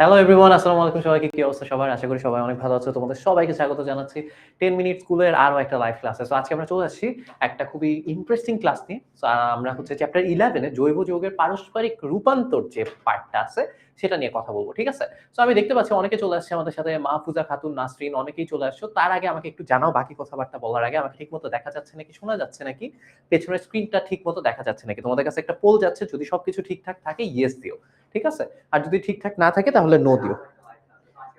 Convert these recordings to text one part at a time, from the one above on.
Hello everyone, আসসালামু আলাইকুম সবাইকে। কি অবস্থা সবার? আশা করি সবাই অনেক ভালো আছো। তোমাদের সবাইকে স্বাগত জানাচ্ছি 10 মিনিট স্কুলের আরো একটা লাইভ ক্লাসে। সো আজকে আমরা চলে আসছি একটা খুবই ইন্টারেস্টিং ক্লাস নিয়ে। সো আমরা হচ্ছে চ্যাপ্টার 11 এ জৈব যৌগের পারস্পরিক রূপান্তর যে পার্টটা আছে সেটা নিয়ে কথা বলবো। ঠিক আছে? সো আমি দেখতে পাচ্ছি অনেকে চলে আসছে আমাদের সাথে, মাহফুজা খাতুন, নাসরিন অনেকেই চলে আসছো। তার আগে আমাকে একটু জানাও, বাকি কথাবার্তা বলার আগে আমাকে ঠিকমতো দেখা যাচ্ছে নাকি, শোনা যাচ্ছে নাকি? পেছনের স্ক্রিনটা ঠিকমতো দেখা যাচ্ছে নাকি? তোমাদের কাছে একটা পোল যাচ্ছে, যদি সবকিছু ঠিকঠাক থাকে ইয়েস দিও। ঠিক আছে? আর যদি ঠিকঠাক না থাকে তাহলে নো দিও।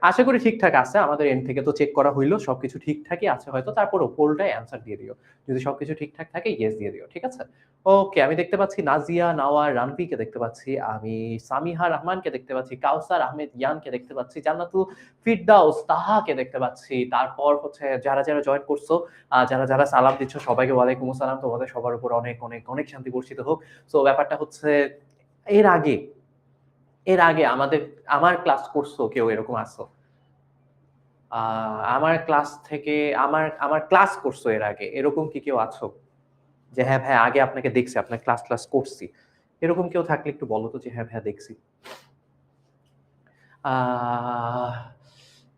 আশা করি ঠিকঠাক আছে। আমাদের এন্ড থেকে তো চেক করা হইলো। সবকিছু ঠিকঠাকই আছে হয়তো। তারপরেও পোলটায় অ্যান্সার দিয়ে দিও। যদি সবকিছু ঠিকঠাক থাকে ইয়েস দিয়ে দিও। ঠিক আছে? ওকে, আমি দেখতে পাচ্ছি নাজিয়া, নাওয়ার, রানভিকে দেখতে পাচ্ছি। আমি সামিহা রহমানকে দেখতে পাচ্ছি। কাউসার আহমেদ ইয়ানকে দেখতে পাচ্ছি। জান্নাতুল ফিরদাউস তাহাকে দেখতে পাচ্ছি। তারপর হচ্ছে যারা জয়েন করছো, যারা সালাম দিচ্ছ সবাইকে ওয়ালাইকুম আসসালাম। তোমাদের সবার উপর অনেক, অনেক, অনেক শান্তি বর্ষিত হোক। সো ব্যাপারটা হচ্ছে এর আগে এর আগে আমার ক্লাস করছো কেউ এরকম আছো? আ আমার ক্লাস থেকে আমার ক্লাস করছো এর আগে। এরকম কি কেউ আছো? যে হ্যাঁ, ভাই আগে আপনাকে দেখছি, আপনার ক্লাস করছি। এরকম কেউ থাকলে একটু বলো তো যে হ্যাঁ, ভাইয়া দেখছি। আহ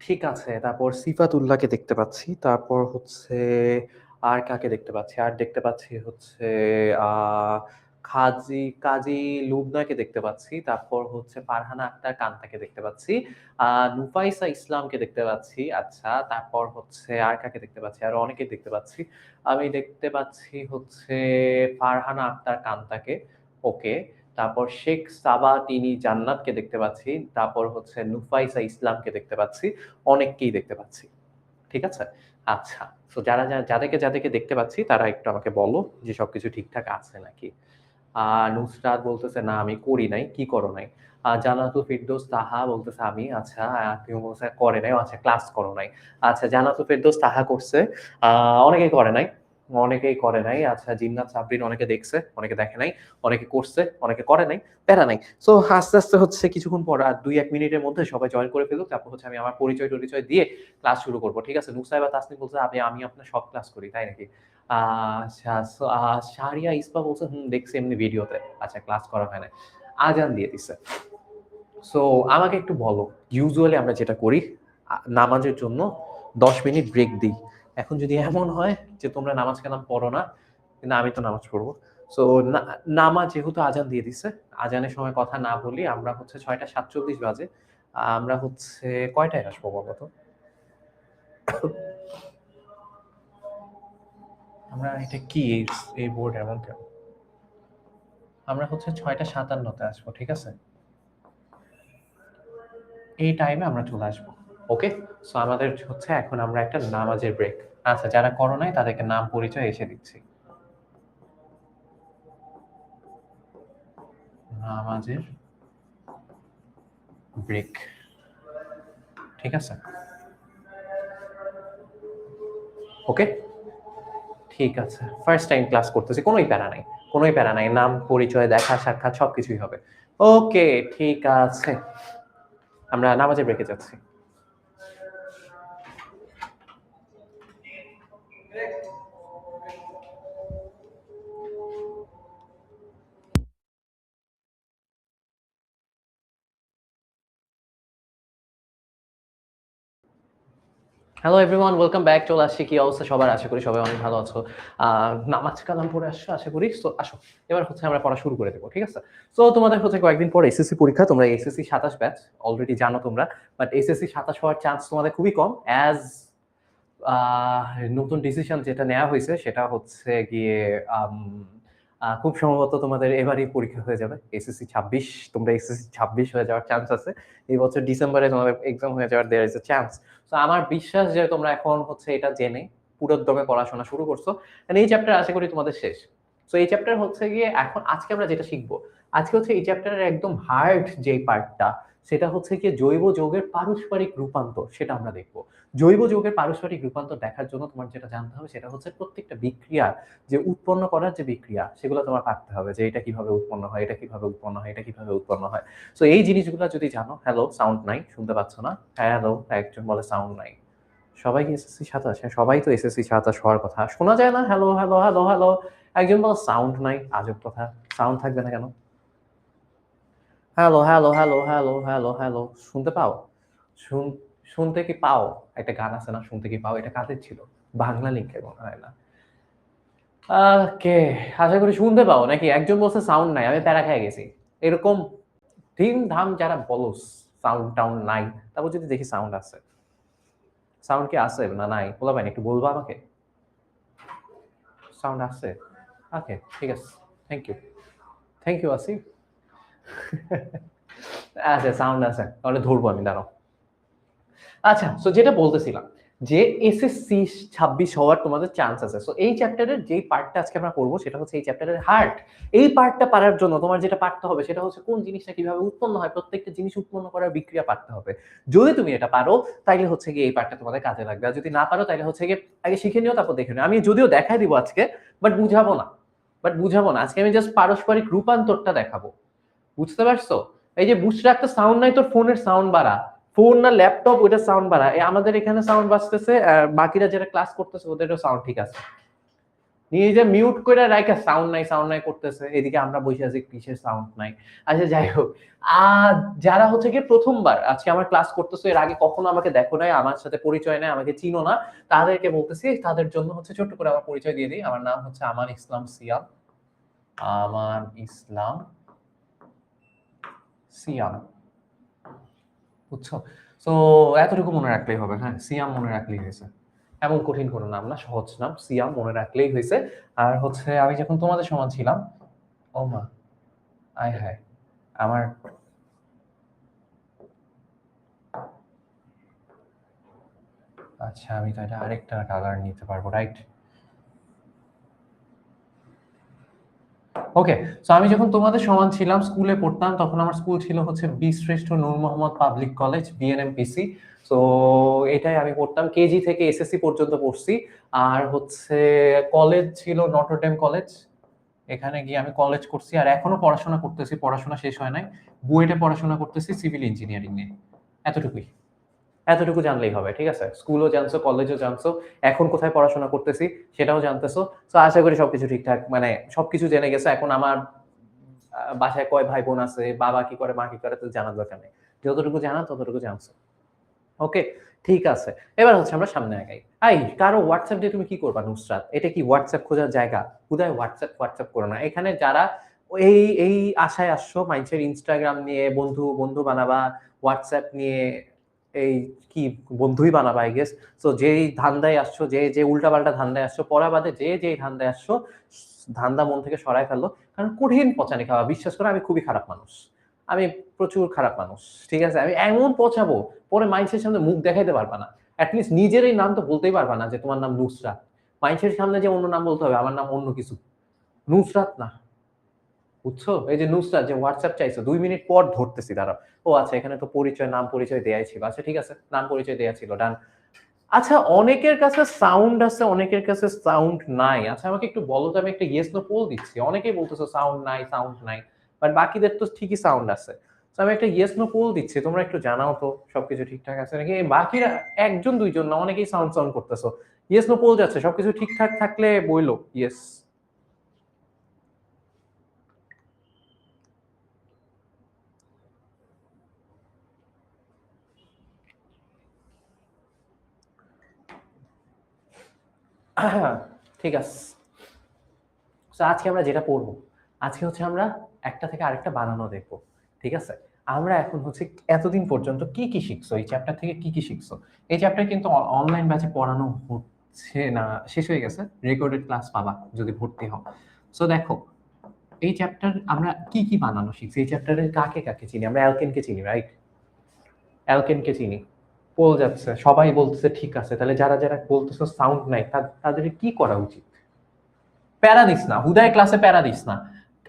ঠিক আছে। তারপর সিফাতুল্লাহকে দেখতে পাচ্ছি। তারপর হচ্ছে আর কাকে দেখতে পাচ্ছি? আর দেখতে পাচ্ছি হচ্ছে আ কাজী লুবনাকে দেখতে পাচ্ছি। তারপর হচ্ছে ফারহানা আক্তার কান্তাকে দেখতে পাচ্ছি। আ নুফাইসা ইসলামকে দেখতে পাচ্ছি। আচ্ছা, তারপর হচ্ছে আর কাকে দেখতে পাচ্ছি? আরো অনেকেই দেখতে পাচ্ছি। আমি দেখতে পাচ্ছি হচ্ছে ফারহানা আক্তার কান্তাকে। ওকে। তারপর শেখ সাবা তিনি জান্নাতকে দেখতে পাচ্ছি। তারপর হচ্ছে নুফাইসা ইসলামকে দেখতে পাচ্ছি। অনেককেই দেখতে পাচ্ছি। ঠিক আছে? আচ্ছা। সো যাদেরকে দেখতে পাচ্ছি তারা একটু আমাকে বলো যে সবকিছু ঠিকঠাক আছে নাকি? নুসরাত বলতেছে, "না আমি করি নাই।" কি করো নাই? জান্নাতুল ফেরদৌস তাহা বলতেছে, "আমি।" আচ্ছা, কেউ বলছে করে নাই। আচ্ছা, ক্লাস করো নাই। আচ্ছা, জান্নাতুল ফেরদৌস তাহা করছে। আ অনেকেই করে নাই। অনেকেই করে নাই। আচ্ছা, জিন্নাত সাবরিন অনেকে দেখছে, অনেকে দেখে নাই। অনেকে করছে, অনেকে করে নাই। প্যারা নাই। সো আস্তে হচ্ছে কিছুক্ষণ পর আর ২-১ মিনিটের মধ্যে সবাই জয়েন করে ফেলুক। তারপর হচ্ছে আমি আমার পরিচয়-টরিচয় দিয়ে ক্লাস শুরু করব। ঠিক আছে? নুসাইবা তাসনিম বলছে, আমি আপনার সব ক্লাস করি।" তাই নাকি? আ আচ্ছা, সো শাহরিয়া ইসপা বলছে, "হুম, দেখছি এমনি ভিডিওতে।" আচ্ছা, ক্লাস করা হয় নাই। আজান দিয়ে দিছে। সো আমাকে একটু বলো, ইউজুয়ালি আমরা যেটা করি নামাজের জন্য ১০ মিনিট ব্রেক দিই। এখন যদি এমন হয় যে তোমরা নামাজ-কালাম পড়ো না, কিন্তু আমি তো নামাজ পড়ব। সো নামাজ যেহেতু আজান দিয়ে দিছে, আজানের সময় কথা না বলি, আমরা হচ্ছে ৬টা ৪৭ বাজে। আমরা হচ্ছে কয়টায় আসবো বলো তো? আমরা এটা কি এই বোর্ড এমন কেন? আমরা হচ্ছে ৬টা ৫৭ তে আসবো। ঠিক আছে? এই টাইমে আমরা চলে আসবো। ওকে? সো আমাদের হচ্ছে এখন আমরা একটা নামাজের ব্রেক। আচ্ছা, যারা করো নাই তাদেরকে নাম পরিচয় এসে দিচ্ছি। নামাজের ব্রেক। ঠিক আছে? ওকে? ঠিক আছে। ফার্স্ট টাইম ক্লাস করতেছি। কোনই প্যারা নাই। নাম, পরিচয়, দেখা সাক্ষাৎ সবকিছুই হবে। ওকে, ঠিক আছে। আমরা নামাজের ব্রেকে যাচ্ছি। Hello everyone, welcome back. চলে আসছি। কি অবস্থা সবার? আশা করি সবাই অনেক ভালো আছো। আ নামাজ কালাম পড়ে আসছো আশা করি। সো আসো। এবার হচ্ছে আমরা পড়া শুরু করে দেব। ঠিক আছে? সো তোমাদের হচ্ছে কয়েকদিন পর এসএসসি পরীক্ষা। তোমরা এসএসসি ২৭ ব্যাচ অলরেডি জানো তোমরা। বাট এসএসসি ২৭ হওয়ার চান্স তোমাদের খুবই কম। আ নতুন ডিসিশন যেটা নেয়া হইছে সেটা হচ্ছে গিয়ে আম খুব সম্ভবত তোমাদের এবারেই পরীক্ষা হয়ে যাবে। এসএসসি ২৬, তোমরা এসএসসি ২৬ হয়ে যাওয়ার চান্স আছে। এই বছর ডিসেম্বরে তোমাদের এক্সাম হয়ে যাওয়ার there is a chance। So আমার বিশ্বাস যে তোমরা এখন হচ্ছে এটা জেনে পুরোদমে পড়াশোনা শুরু করছো। এন্ড এই চ্যাপ্টার আশা করি তোমাদের শেষ। সো এই চ্যাপ্টার হচ্ছে গিয়ে এখন আজকে আমরা যেটা শিখবো, আজকে হচ্ছে এই চ্যাপ্টারের একদম হার্ড যেই পার্টটা, সেটা হচ্ছে গিয়ে জৈব যৌগের পারস্পরিক রূপান্তর, সেটা আমরা দেখব। জৈব যৌগের পারস্পরিক রূপান্তর দেখার জন্য তোমার যেটা জানতে হবে সেটা হচ্ছে প্রত্যেকটা বিক্রিয়ার যে উৎপন্ন করার যে বিক্রিয়া, সেগুলো তোমার পারতে হবে যে এটা কিভাবে উৎপন্ন হয়, এটা কিভাবে উৎপন্ন হয়, এটা কিভাবে উৎপন্ন হয়। সো এই জিনিসগুলো যদি জানো, হ্যালো সাউন্ড নাই, শুনতে পাচ্ছ না? হ্যালো, একজন বলে সাউন্ড নাই। সবাই কি এসএসসি ২৭? হ্যাঁ, সবাই তো এসএসসি ২৭ হওয়ার কথা। শোনা যায় না? Hello, hello, hello, hello. একজন বলে সাউন্ড নাই, আজব কথা। সাউন্ড থাকবে না কেন? Hello, hello, hello, hello, hello, hello. শুনতে পাও? শুন শুনতে কি পাও? একটা গান আছে না, 'শুনতে কি পাও'? এটা কাদের ছিল? বাংলা লিঙ্কের মনে হয় না। ওকে, আশা করি শুনতে পাও নাকি? একজন বলছে সাউন্ড নাই। আমি প্যারা খেয়ে গেছি। এরকম ধিম-ধাম যারা বলস, সাউন্ড-টাউন্ড নাই। তারপর যদি দেখি সাউন্ড আছে। সাউন্ড কি আছে না নাই? পোলাপাইন একটু বলবা আমাকে? সাউন্ড আছে? ওকে, ঠিক আছে। Thank you. Thank you Asif. আছে, সাউন্ড আছে। তাহলে ধরবো আমি, দাঁড়াও। আচ্ছা, সো যেটা বলতেছিলাম যে এসএসসি 26 হওয়ার তোমাদের চান্স আছে। সো এই চ্যাপ্টারের যেই পার্টটা আজকে আমরা করব সেটা হচ্ছে এই চ্যাপ্টারের হার্ট। এই পার্টটা পারার জন্য তোমার যেটা পারতে হবে সেটা হচ্ছে কোন জিনিসটা কিভাবে উৎপন্ন হয়, প্রত্যেকটা জিনিস উৎপন্ন করার বিক্রিয়া পারতে হবে। যদি তুমি এটা পারো তাইলে হচ্ছে গিয়ে এই পার্টটা তোমাদের কাজে লাগবে। আর যদি না পারো তাইলে হচ্ছে গিয়ে আগে শিখে নিও তারপর দেখে নিও। আমি যদিও দেখায় দিব আজকে বাট বুঝাবো না। আজকে আমি জাস্ট পারস্পরিক রূপান্তরটা দেখাবো। বুঝতে পারছো? এই যে বুসরা একটা সাউন্ড নাই তোর ফোনের সাউন্ড বাড়া। ফোন না ল্যাপটপ ওইটা সাউন্ড বাড়া। আমাদের এখানে সাউন্ড বাজতেছে আর বাকিরা যারা ক্লাস করতেছে ওদেরও সাউন্ড ঠিক আছে। নিজে মিউট করে রাইখা সাউন্ড নাই করতেছে। এদিকে আমরা বসে আছি কিসের সাউন্ড নাই। আচ্ছা যাই হোক। আর যারা হচ্ছে গিয়ে প্রথমবার আজকে আমার ক্লাস করতেছো এর আগে কখনো আমাকে দেখো নাই, আমার সাথে পরিচয় নাই, আমাকে চিনো না, তাদেরকে বলতেছি তাদের জন্য হচ্ছে ছোট্ট করে আমার পরিচয় দিয়ে দিই। আমার নাম হচ্ছে আমান ইসলাম সিয়াম। আমান ইসলাম সিয়াম। বুঝছো? সো এতটুকু মনে রাখলেই হবে। হ্যাঁ, সিয়াম মনে রাখলেই হয়েছে। এমন কঠিন কোনো নাম না, সহজ নাম। সিয়াম মনে রাখলেই হয়েছে। আর হচ্ছে আমি যখন তোমাদের সমান ছিলাম, ও মা! আয় হায়! আমার আচ্ছা আমি তো এটা আরেকটা কালার নিতে পারবো, রাইট? ওকে, সো আমি যখন তোমাদের সমান ছিলাম, স্কুলে পড়তাম, তখন আমার স্কুল ছিল হচ্ছে বীরশ্রেষ্ঠ নূর মোহাম্মদ পাবলিক কলেজ, বিএনএমপিসি। সো এটাই আমি পড়তাম। কেজি থেকে এসএসসি পর্যন্ত পড়ছি। আর হচ্ছে কলেজ ছিল নটরডেম কলেজ। এখানে গিয়ে আমি কলেজ করছি আর এখনো পড়াশোনা করতেছি। পড়াশোনা শেষ হয় নাই। বুয়েটে পড়াশোনা করতেছি সিভিল ইঞ্জিনিয়ারিং নিয়ে। এতটুকুই। এতটুকু জানলেই হবে। ঠিক আছে? স্কুলও জানছো, কলেজও জানছো। এখন কোথায় পড়াশোনা করতেছি সেটাও জানতেছো। সো আশা করি সবকিছু ঠিকঠাক, মানে সবকিছু জেনে গেছো। এখন আমার বাসায় কয় ভাই বোন আছে, বাবা কি করে, মা কি করে তো জানার দরকার নেই। যতটুকু জানা ততটুকু জানছো। ওকে, ঠিক আছে। এবার হচ্ছে আমরা সামনে আগাই। কারো WhatsApp দিয়ে তুমি কি করবা নুসরাত? এটা কি WhatsApp খোঁজার জায়গা? হুদায় WhatsApp করো না। এখানে যারা এই আশায় আসছো মানুষের Instagram নিয়ে বন্ধু বানাবা, WhatsApp নিয়ে এই কি বন্ধুই বানাবা আই গেস। সো যেই ধান্দায় আসছো, যে উল্টাপাল্টা ধান্দায় আসছো, পড়া বাদে যেই ধান্দায় আসছো, ধান্দা মন থেকে সরায় ফেলো। কারণ কঠিন পচানি খাওয়া। বিশ্বাস করো আমি খুবই খারাপ মানুষ। আমি প্রচুর খারাপ মানুষ। ঠিক আছে? আমি এমন পচাবো পরে মাইনষের সামনে মুখ দেখাইতে পারবা না। এট লিস্ট নিজের এই নাম তো বলতেই পারবা না যে তোমার নাম নুসরাত। মাইনষের সামনে যে অন্য নাম বলতে হবে, আমার নাম অন্য কিছু। নুসরাত না। বুঝছো? এই যে নুসরাত যে WhatsApp চাইছো ২ মিনিট পর ধরতেছি দাঁড়াও। ও আচ্ছা এখানে তো পরিচয়, নাম পরিচয় দেয়াই ছিল। আচ্ছা ঠিক আছে। নাম পরিচয় দেয়া ছিল। ডান। আচ্ছা অনেকের কাছে সাউন্ড আছে, অনেকের কাছে সাউন্ড নাই। আচ্ছা আমাকে একটু বলো তো, আমি একটা ইয়েস নো পোল দিচ্ছি। অনেকেই বলতেছো সাউন্ড নাই। বাট বাকিদের তো ঠিকই সাউন্ড আছে। সো আমি একটা ইয়েস নো পোল দিচ্ছি। তোমরা একটু জানাও তো সবকিছু ঠিকঠাক আছে নাকি? বাকিরা ১ জন ২ জন না, অনেকেই সাউন্ড করতেছো। ইয়েস নো পোল যাচ্ছে। সবকিছু ঠিকঠাক থাকলে বইলো ইয়েস। ঠিক আছে। সো আজকে আমরা যেটা পড়বো, আজকে হচ্ছে আমরা একটা থেকে আরেকটা বানানো দেখবো। ঠিক আছে? আমরা এখন হচ্ছে এতদিন পর্যন্ত কি শিখছো? এই চ্যাপ্টার থেকে কি শিখছো? এই চ্যাপ্টার কিন্তু অনলাইন ব্যাচে পড়ানো হচ্ছে না, শেষ হয়ে গেছে। রেকর্ডেড ক্লাস পাবা যদি ভর্তি হও। সো দেখো, এই চ্যাপ্টার আমরা কি বানানো শিখছি? এই চ্যাপ্টারে কাকে চিনি? আমরা অ্যালকেনকে চিনি, রাইট? অ্যালকেনকে চিনি। পোল যাচ্ছে। সবাই বলতেছে ঠিক আছে। তাহলে যারা বলতেছো সাউন্ড নাই তাদের কি করা উচিত? প্যারা দিস না, হুদায় ক্লাসে প্যারা দিস না।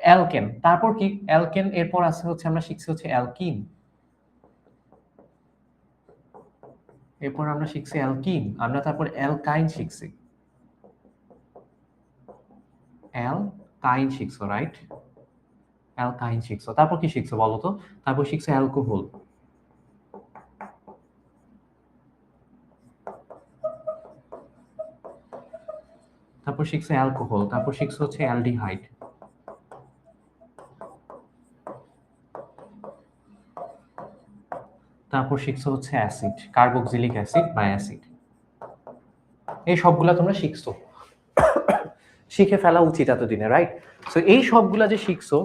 অ্যালকেন, তারপর কি? অ্যালকেন এরপর আছে হচ্ছে আমরা শিখছি হচ্ছে অ্যালকিন। এরপর আমরা শিখছি অ্যালকিন, আমরা তারপর অ্যালকাইন শিখছি। অ্যালকাইন শিখছো, রাইট? অ্যালকাইন শিখছো, তারপর কি শিখছো বলো তো? তারপর শিখছো অ্যালকোহল। তারপর শিখছো অ্যালকোহল, তারপর শিখছো হচ্ছে অ্যালডিহাইড। তারপর শিখছো হচ্ছে অ্যাসিড, কার্বক্সিলিক অ্যাসিড বা অ্যাসিড। এই সবগুলা তোমরা শিখছো, শিখে ফেলা উচিত এতদিনে, রাইট? সো এই সবগুলা যে শিখছো,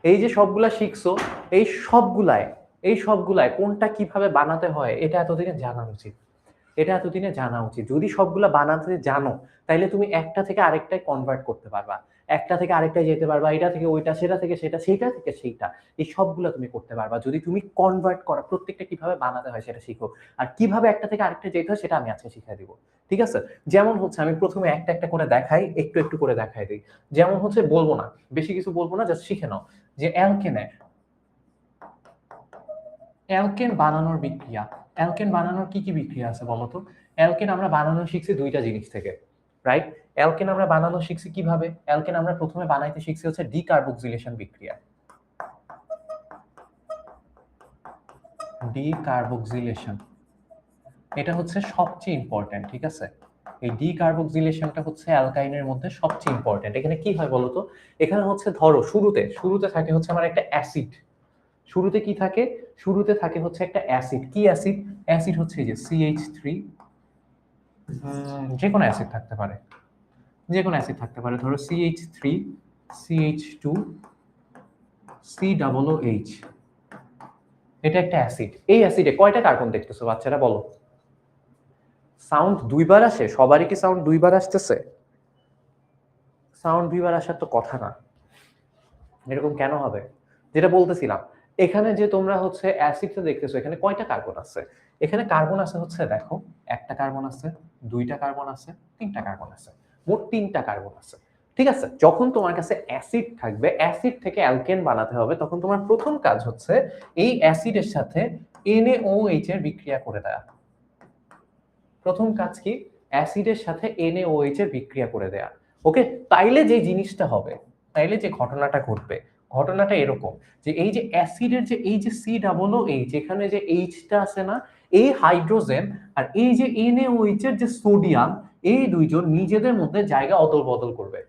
এই যে সবগুলা শিখছো, এই সবগুলায় কোনটা কিভাবে বানাতে হয় এটা এতদিনে জানা উচিত। এটা এতদিনে জানা উচিত। যদি সবগুলা বানাতে জানো, তাইলে তুমি একটা থেকে আরেকটায় কনভার্ট করতে পারবা। একটা থেকে আরেকটায় যেতে পারবা, এটা থেকে ওইটা, সেটা থেকে সেটা, সেইটা থেকে সেইটা। এই সবগুলা তুমি করতে পারবা যদি তুমি কনভার্ট করা, প্রত্যেকটা কিভাবে বানাতে হয় সেটা শিখো। আর কিভাবে একটা থেকে আরেকটা যেতে হয় সেটা আমি আজকে শিখিয়ে দিব। ঠিক আছে? যেমন হচ্ছে আমি প্রথমে একটা একটা করে দেখাই, একটু একটু করে দেখাই দিই। যেমন হচ্ছে বলবো না, বেশি কিছু বলবো না, জাস্ট শিখে নাও যে অ্যালকেন বানানোর বিক্রিয়া। অ্যালকেন বানানোর কি কি বিক্রিয়া আছে বলো তো? অ্যালকেন আমরা বানানো শিখছি দুইটা জিনিস থেকে, রাইট? অ্যালকেন আমরা বানানো শিখছি কিভাবে? অ্যালকেন আমরা প্রথমে বানাইতে শিখছি হচ্ছে ডিকার্বক্সিলেশন বিক্রিয়া। ডিকার্বক্সিলেশন, এটা হচ্ছে সবচেয়ে ইম্পর্টেন্ট, ঠিক আছে? এই ডিকার্বক্সিলেশনটা হচ্ছে অ্যালকাইনের মধ্যে সবচেয়ে ইম্পর্টেন্ট। এখানে কি হয় বলো তো? এখানে হচ্ছে ধরো শুরুতে থাকে হচ্ছে আমার একটা অ্যাসিড। শুরুতে কি থাকে? শুরুতে থাকে হচ্ছে একটা অ্যাসিড। কি অ্যাসিড? অ্যাসিড হচ্ছে এই যে CH3, যে কোনো অ্যাসিড থাকতে পারে, যে কোনো অ্যাসিড থাকতে পারে, ধরো CH3, CH2, COOH। এটা একটা অ্যাসিড। এই অ্যাসিডে কয়টা কার্বন দেখতেছো বাচ্চারা বলো? সাউন্ড দুইবার আসে? সবারই কি সাউন্ড দুইবার আসতেছে? সাউন্ড দুইবার আসার তো কথা না, এরকম কেন হবে? যেটা বলতেছিলাম, এখানে যে তোমরা হচ্ছে অ্যাসিডটা দেখতেছো, এখানে কয়টা কার্বন আছে? এখানে কার্বন আছে হচ্ছে দেখো, একটা কার্বন আছে, দুইটা কার্বন আছে, তিনটা কার্বন আছে, মোট তিনটা কার্বন আছে। ঠিক আছে? যখন তোমার কাছে অ্যাসিড থাকবে, অ্যাসিড থেকে অ্যালকেন বানাতে হবে, তখন তোমার প্রথম কাজ হচ্ছে এই অ্যাসিডের সাথে NaOH এর বিক্রিয়া করে দেয়া। প্রথম কাজ কি? অ্যাসিডের সাথে NaOH এর বিক্রিয়া করে দেয়া। ওকে? তাইলে যে জিনিসটা হবে, তাইলে যে ঘটনাটা ঘটবে, ঘটনাটা এরকম যে এই যে অ্যাসিডের যে এই যে COOH, এখানে যে H-টা আছে না, এই হাইড্রোজেন আর এই যে NaOH এর যে সোডিয়াম, এই দুইজন নিজেদের মধ্যে জায়গা অদল বদল করবে।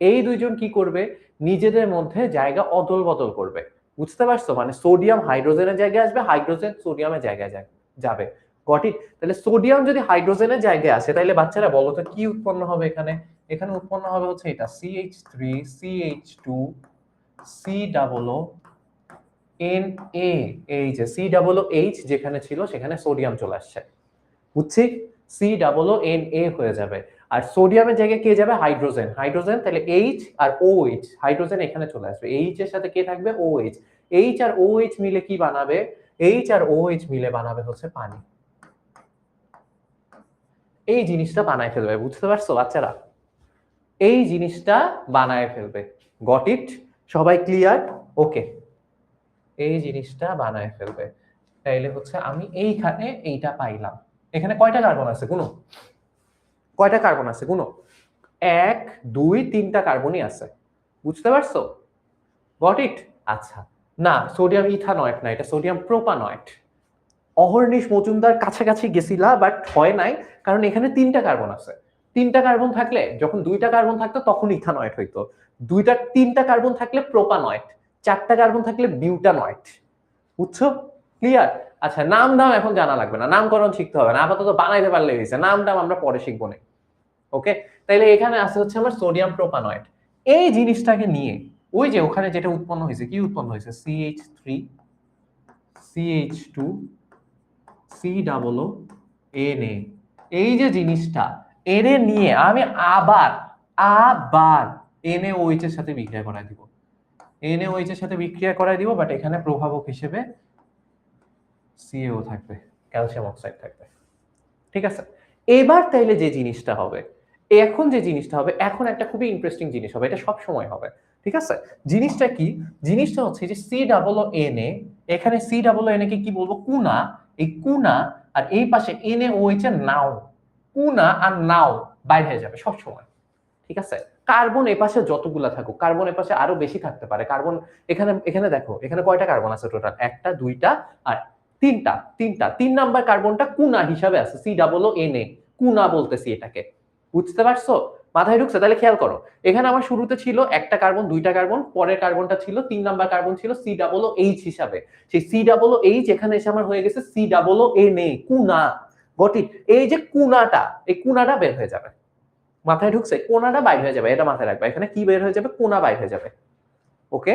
এই দুইজন কি করবে? নিজেদের মধ্যে জায়গা অদল বদল করবে। বুঝতে পারছো? মানে সোডিয়াম হাইড্রোজেনের জায়গায় আসবে, হাইড্রোজেন সোডিয়ামের জায়গায় যাবে। Got it? তাহলে সোডিয়াম যদি হাইড্রোজেনের জায়গায় আসে, তাহলে বাচ্চারা বলো তো কি উৎপন্ন হবে এখানে? এখানে উৎপন্ন হবে হচ্ছে এটা CH3, CH2, COONA। এই যে COOH যেখানে ছিল সেখানে সোডিয়াম চলে আসছে। বুঝছি? COONA হয়ে যাবে। আর সোডিয়ামের জায়গায় কে যাবে? হাইড্রোজেন। হাইড্রোজেন তাহলে H আর OH, হাইড্রোজেন এখানে চলে আসবে। H এর সাথে কে থাকবে? OH। H আর OH মিলে কি বানাবে? H আর OH মিলে বানাবে হচ্ছে পানি। এই জিনিসটা বানায় ফেলবে। বুঝতে পারছো বাচ্চারা? এই জিনিসটা বানায় ফেলবে। Got it? সবাই ক্লিয়ার? ওকে। এই জিনিসটা বানায় ফেলবে। তাইলে হচ্ছে আমি এইখানে এইটা পাইলাম। এখানে কয়টা কার্বন আছে গুনো? কয়টা কার্বন আছে গুনো? 1, 2, 3টা কার্বনই আছে। বুঝতে পারছো? Got it? আচ্ছা। না, সোডিয়াম ইথানয়েট না, এটা সোডিয়াম প্রোপানয়েট। অহর্নিশ মজুমদার কাছাকাছি গেছিলা, বাট হয় নাই, কারণ এখানে 3টা কার্বন আছে। 3টা কার্বন থাকলে, যখন 2টা কার্বন থাকতো তখন ইথানয়েট হইতো। 3টা কার্বন থাকলে প্রোপানয়েট, 4টা কার্বন থাকলে বিউটানয়েট। বুঝছো? ক্লিয়ার? আচ্ছা, নাম দাম এখন জানা লাগবে না, নামকরণ শিখতে হবে না, আপাতত বানাইতে পারলে হয়েছে, নাম দাম আমরা পরে শিখবো না। ওকে? তাইলে এখানে আছে হচ্ছে আমার সোডিয়াম প্রোপানয়েট। এই জিনিসটাকে নিয়ে ওই যে ওখানে যেটা উৎপন্ন হয়েছে, কি উৎপন্ন হয়েছে? CH3, CH2, COONA। এই যে জিনিসটা, এনে নিয়ে আমি আবার আবার NaOH এর সাথে বিক্রিয়া করায় দিব। NaOH এর সাথে বিক্রিয়া করায় দিব, বাট এখানে প্রভাবক হিসেবে CaO থাকবে, ক্যালসিয়াম অক্সাইড থাকবে। ঠিক আছে? এবার তাইলে যে জিনিসটা হবে, এখন যে জিনিসটা হবে, এখন একটা খুবই ইন্টারেস্টিং জিনিস হবে, এটা সব সময় হবে। ঠিক আছে? জিনিসটা কি? জিনিসটা হচ্ছে যে COONA, এখানে COONA কে কি বলবো? কুনা। এই কুনা আর এই পাশে NaOH এর নাও, কুনা আর নাও বাইরে হয়ে যাবে সব সময়। ঠিক আছে? কার্বন এপাশে যতগুলা থাকুক, কার্বন এপাশে আরো বেশি থাকতে পারে। কার্বন এখানে এখানে দেখো, এখানে কয়টা কার্বন আছে টোটাল? একটা, দুইটা আর তিনটা। 3 নাম্বার কার্বনটা কুনা হিসাবে আছে, COONA, কুনা বলতেছি এটাকে। বুঝতে পারছো? মাথায় ঢুকছে? তাহলে খেয়াল করো। এখানে আমার শুরুতে ছিল একটা কার্বন, ২ টা কার্বন, পরের কার্বনটা ছিল ৩ নাম্বার কার্বন ছিল COOH হিসাবে। সেই COOH এখানে এসে আমার হয়ে গেছে COONA, কুনা। Got it? এই যে কুনাটা, এই কুনাটা বের হয়ে যাবে। মাথায় ঢুকছে? কোনাটা বাইর হয়ে যাবে। এটা মাথায় রাখবা। এখানে কি বের হয়ে যাবে? কোনা বাইর হয়ে যাবে। ওকে?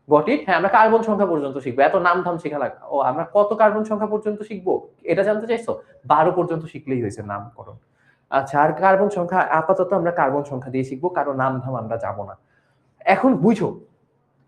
Got it? হ্যাঁ, আমরা কার্বন সংখ্যা পর্যন্ত শিখব। এত নাম-ধাম শিখা লাগবে। ও আমরা কত কার্বন সংখ্যা পর্যন্ত শিখব? এটা জানতে চাইছো? ১২ পর্যন্ত শিখলেই হইছে নামকরণ। আচ্ছা, আর কার্বন সংখ্যা আপাতত আমরা কার্বন সংখ্যা দিয়ে শিখব। কারো নাম-ধাম আমরা যাব না। এখন বুঝো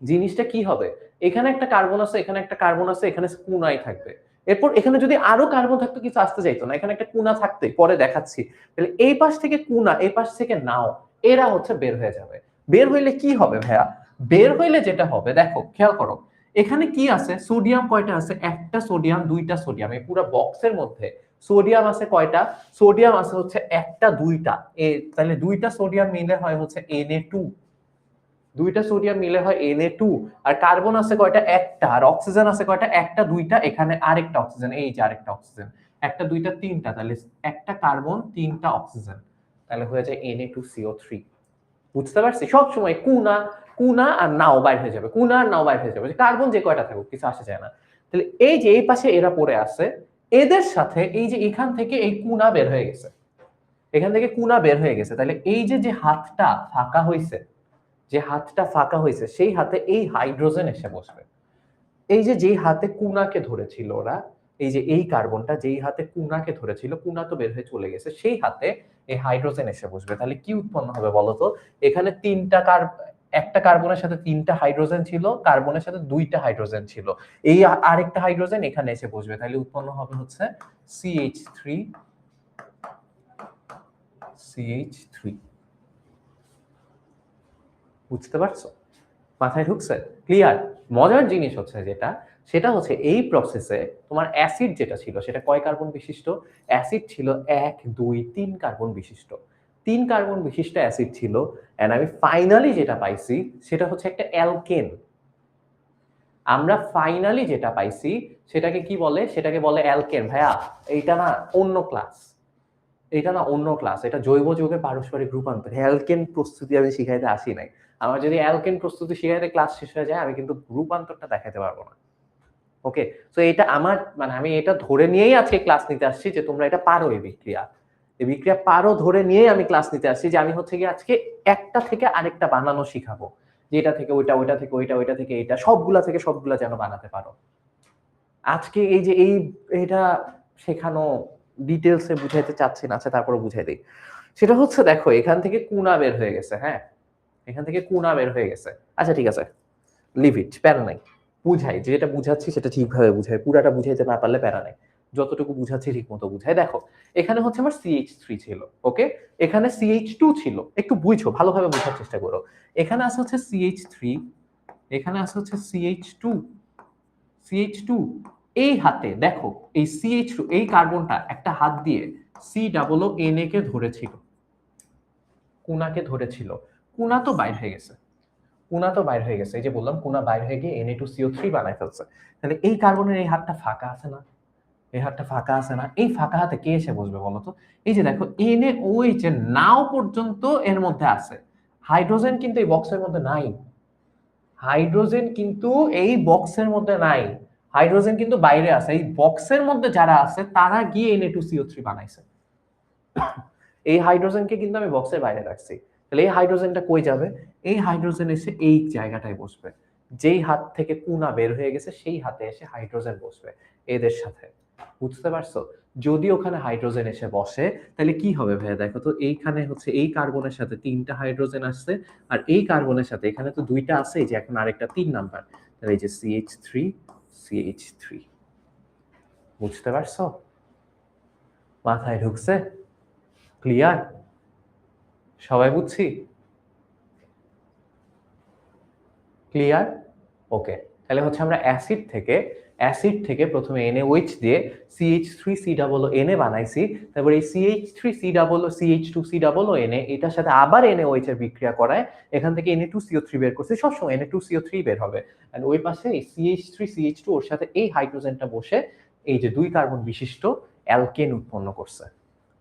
জিনিসটা কি হবে? এখানে একটা কার্বন আছে, এখানে একটা কার্বন আছে, এখানে কোনাই থাকবে। এরপর এখানে যদি আরো কার্বন থাকতো কিছু আসতে চাইতো না। এখানে একটা কোনা থাকতই। পরে দেখাচ্ছি। তাহলে এই পাশ থেকে কোনা, এই পাশ থেকে নাও। এরা হচ্ছে বের হয়ে যাবে। বের হইলে কি হবে ভাইয়া? বের হইলে যেটা হবে দেখো, খেয়াল করো। এখানে কি আছে? সোডিয়াম কয়টা আছে? একটা সোডিয়াম, ২ টা সোডিয়াম। এই পুরো বক্সের মধ্যে সোডিয়াম আছে কয়টা? সোডিয়াম আছে হচ্ছে একটা, ২ টা। তাহলে ২ টা সোডিয়াম মিলে হয় হচ্ছে Na2। ২ টা সোডিয়াম মিলে হয় Na2 আর কার্বন আছে কয়টা? একটা। আর অক্সিজেন আছে কয়টা? একটা, ২ টা, এখানে আরেকটা অক্সিজেন, এই যে আরেকটা অক্সিজেন। একটা, ২ টা, ৩ টা। তাহলে একটা কার্বন, ৩ টা অক্সিজেন। তাহলে হয়ে যায় Na2CO3। বুঝতে পারছি? সব সময় কুনা, কুনা আর নাও বাইর হয়ে যাবে। কুনা আর নাও বাইর হয়ে যাবে। কার্বন যে কয়টা থাকুক কিছু আসে যায় না। তাহলে এই যে এই পাশে এরা পড়ে আছে, এদের সাথে এই যে এখান থেকে এই কুনা বের হয়ে গেছে। এখান থেকে কুনা বের হয়ে গেছে। তাহলে এই যে যে হাতটা ফাঁকা হইছে, যে হাতটা ফাঁকা হয়েছে সেই হাতে এই হাইড্রোজেন এসে বসবে। এই যে যেই হাতে কুনাকে ধরেছিল ওরা, এই যে এই কার্বনটা যেই হাতে কুনাকে ধরেছিল, কুনা তো বের হয়ে চলে গেছে, সেই হাতে এই হাইড্রোজেন এসে বসবে। তাহলে কি উৎপন্ন হবে বলতো? এখানে একটা কার্বনের সাথে ৩ টা হাইড্রোজেন ছিল, কার্বনের সাথে ২ টা হাইড্রোজেন ছিল। এই আরেকটা হাইড্রোজেন এখানে এসে বসবে। তাহলে উৎপন্ন হবে হচ্ছে CH3, CH3। বুঝতে পারছো? মাথায় ঢুকছে? ক্লিয়ার? মজার জিনিস হচ্ছে যেটা, সেটা হচ্ছে এই প্রসেসে তোমার অ্যাসিড যেটা ছিল সেটা কয় কার্বন বিশিষ্ট? অ্যাসিড ছিল ১, ২, ৩ কার্বন বিশিষ্ট। ৩ কার্বন বিশিষ্ট অ্যাসিড ছিল। অ্যান্ড আমি ফাইনালি যেটা পাইছি সেটা হচ্ছে একটা অ্যালকেন। আমরা ফাইনালি যেটা পাইছি সেটাকে কি বলে? সেটাকে বলে অ্যালকেন। ভাইয়া এইটা না অন্য ক্লাস। এটা না অন্য ক্লাস। এটা জৈব যৌগের পারস্পরিক রূপান্তর। অ্যালকেন প্রস্তুতি আমি শিখাইতে আসি নাই। আমার যদি অ্যালকেন প্রস্তুতি শিখাইতে ক্লাস শেষ হয়ে যায় আমি কিন্তু রূপান্তরটা দেখাতে পারবো না। ওকে? সো এটা আমার মানে আমি এটা ধরে নিয়েই আজকে ক্লাস নিতে আসছি যে তোমরা এটা পারো এই বিক্রিয়া। এই বিক্রিয়া পারো ধরে নিয়েই আমি ক্লাস নিতে আসছি যে আমি হচ্ছে গিয়ে আজকে একটা থেকে আরেকটা বানানো শিখাবো। যে এটা থেকে ওইটা, ওইটা থেকে ওইটা, ওইটা থেকে এইটা, সবগুলা থেকে সবগুলা যেন বানাতে পারো। আজকে এই যে এটা শেখানো ডিটেইলস এ বুঝাইতে চাচ্ছি না, আচ্ছা তারপরে বুঝাই দেই। সেটা হচ্ছে দেখো এখান থেকে কুনা বের হয়ে গেছে, হ্যাঁ? এখান থেকে কুনা বের হয়ে গেছে। আচ্ছা ঠিক আছে। লিভ ইট, প্যারা নাই। বুঝাই, যেটা বুঝাচ্ছি সেটা ঠিকভাবে বুঝাই। পুরাটা বুঝাইতে না পারলে প্যারা নাই। যতটুকু বুঝাচ্ছি ঠিকমতো বুঝাই। দেখো, এখানে হচ্ছে আমার CH3 ছিল। ওকে? এখানে CH2 ছিল। একটু বুঝো, ভালোভাবে বোঝার চেষ্টা করো। এখানে আছে হচ্ছে CH3, এখানে আছে হচ্ছে CH2, CH2 এই হাতে দেখো এই CH2 এই কার্বনটা একটা হাত দিয়ে COONA কে ধরেছিল। কুনাকে ধরেছিল। কুনা তো বাইর হয়ে গেছে। কুনা তো বাইর হয়ে গেছে। এই যে বললাম কুনা বাইর হয়ে গিয়ে Na2CO3 বানায় ফেলছে। তাহলে এই কার্বনের এই হাতটা ফাঁকা আছে না? এই হাতটা ফাঁকা আছে না? এই ফাঁকা হাতে কে এসে বসবে বলো তো? এই যে দেখো NaOH এর নাও পর্যন্ত এর মধ্যে আছে। হাইড্রোজেন কিন্তু এই বক্সের মধ্যে নাই। হাইড্রোজেন কিন্তু এই বক্সের মধ্যে নাই। হাইড্রোজেন কিন্তু বাইরে আছে। এই বক্সের মধ্যে যারা আছে তারা গিয়ে Na2CO3 বানাইছে। এই হাইড্রোজেনকে কিন্তু আমি বক্সের বাইরে রাখছি। তাহলে এই হাইড্রোজেনটা কই যাবে? এই হাইড্রোজেন এসে এই জায়গাটায় বসবে। যেই হাত থেকে কুনা বের হয়ে গেছে সেই হাতে এসে হাইড্রোজেন বসবে এদের সাথে। বুঝতে পারছো? যদি ওখানে হাইড্রোজেন এসে বসে তাহলে কি হবে ভাইয়া দেখো তো, এইখানে হচ্ছে এই কার্বনের সাথে ৩ টা হাইড্রোজেন আসছে আর এই কার্বনের সাথে এখানে তো ২ টা আছে, এই যে এখন আরেকটা ৩ নাম্বার। তাহলে এই যে CH3, CH3। বুঝতে পারছো? মাথায় ঢুকছে? ক্লিয়ার? সবাই বুঝছি? ক্লিয়ার? ওকে। তাহলে হচ্ছে আমরা অ্যাসিড থেকে প্রথমে NaOH দিয়ে CH3COONA বানাইছি। তারপর এই CH3CH2COONA এটার সাথে আবার NaOH এর বিক্রিয়া করায় এখান থেকে Na2CO3 বের করছি। সবসময় Na2CO3 বের হবে। এন্ড ওই পাশে এই CH3CH2 ওর সাথে এই হাইড্রোজেনটা বসে এই যে ২ কার্বন বিশিষ্ট অ্যালকেন উৎপন্ন করছে।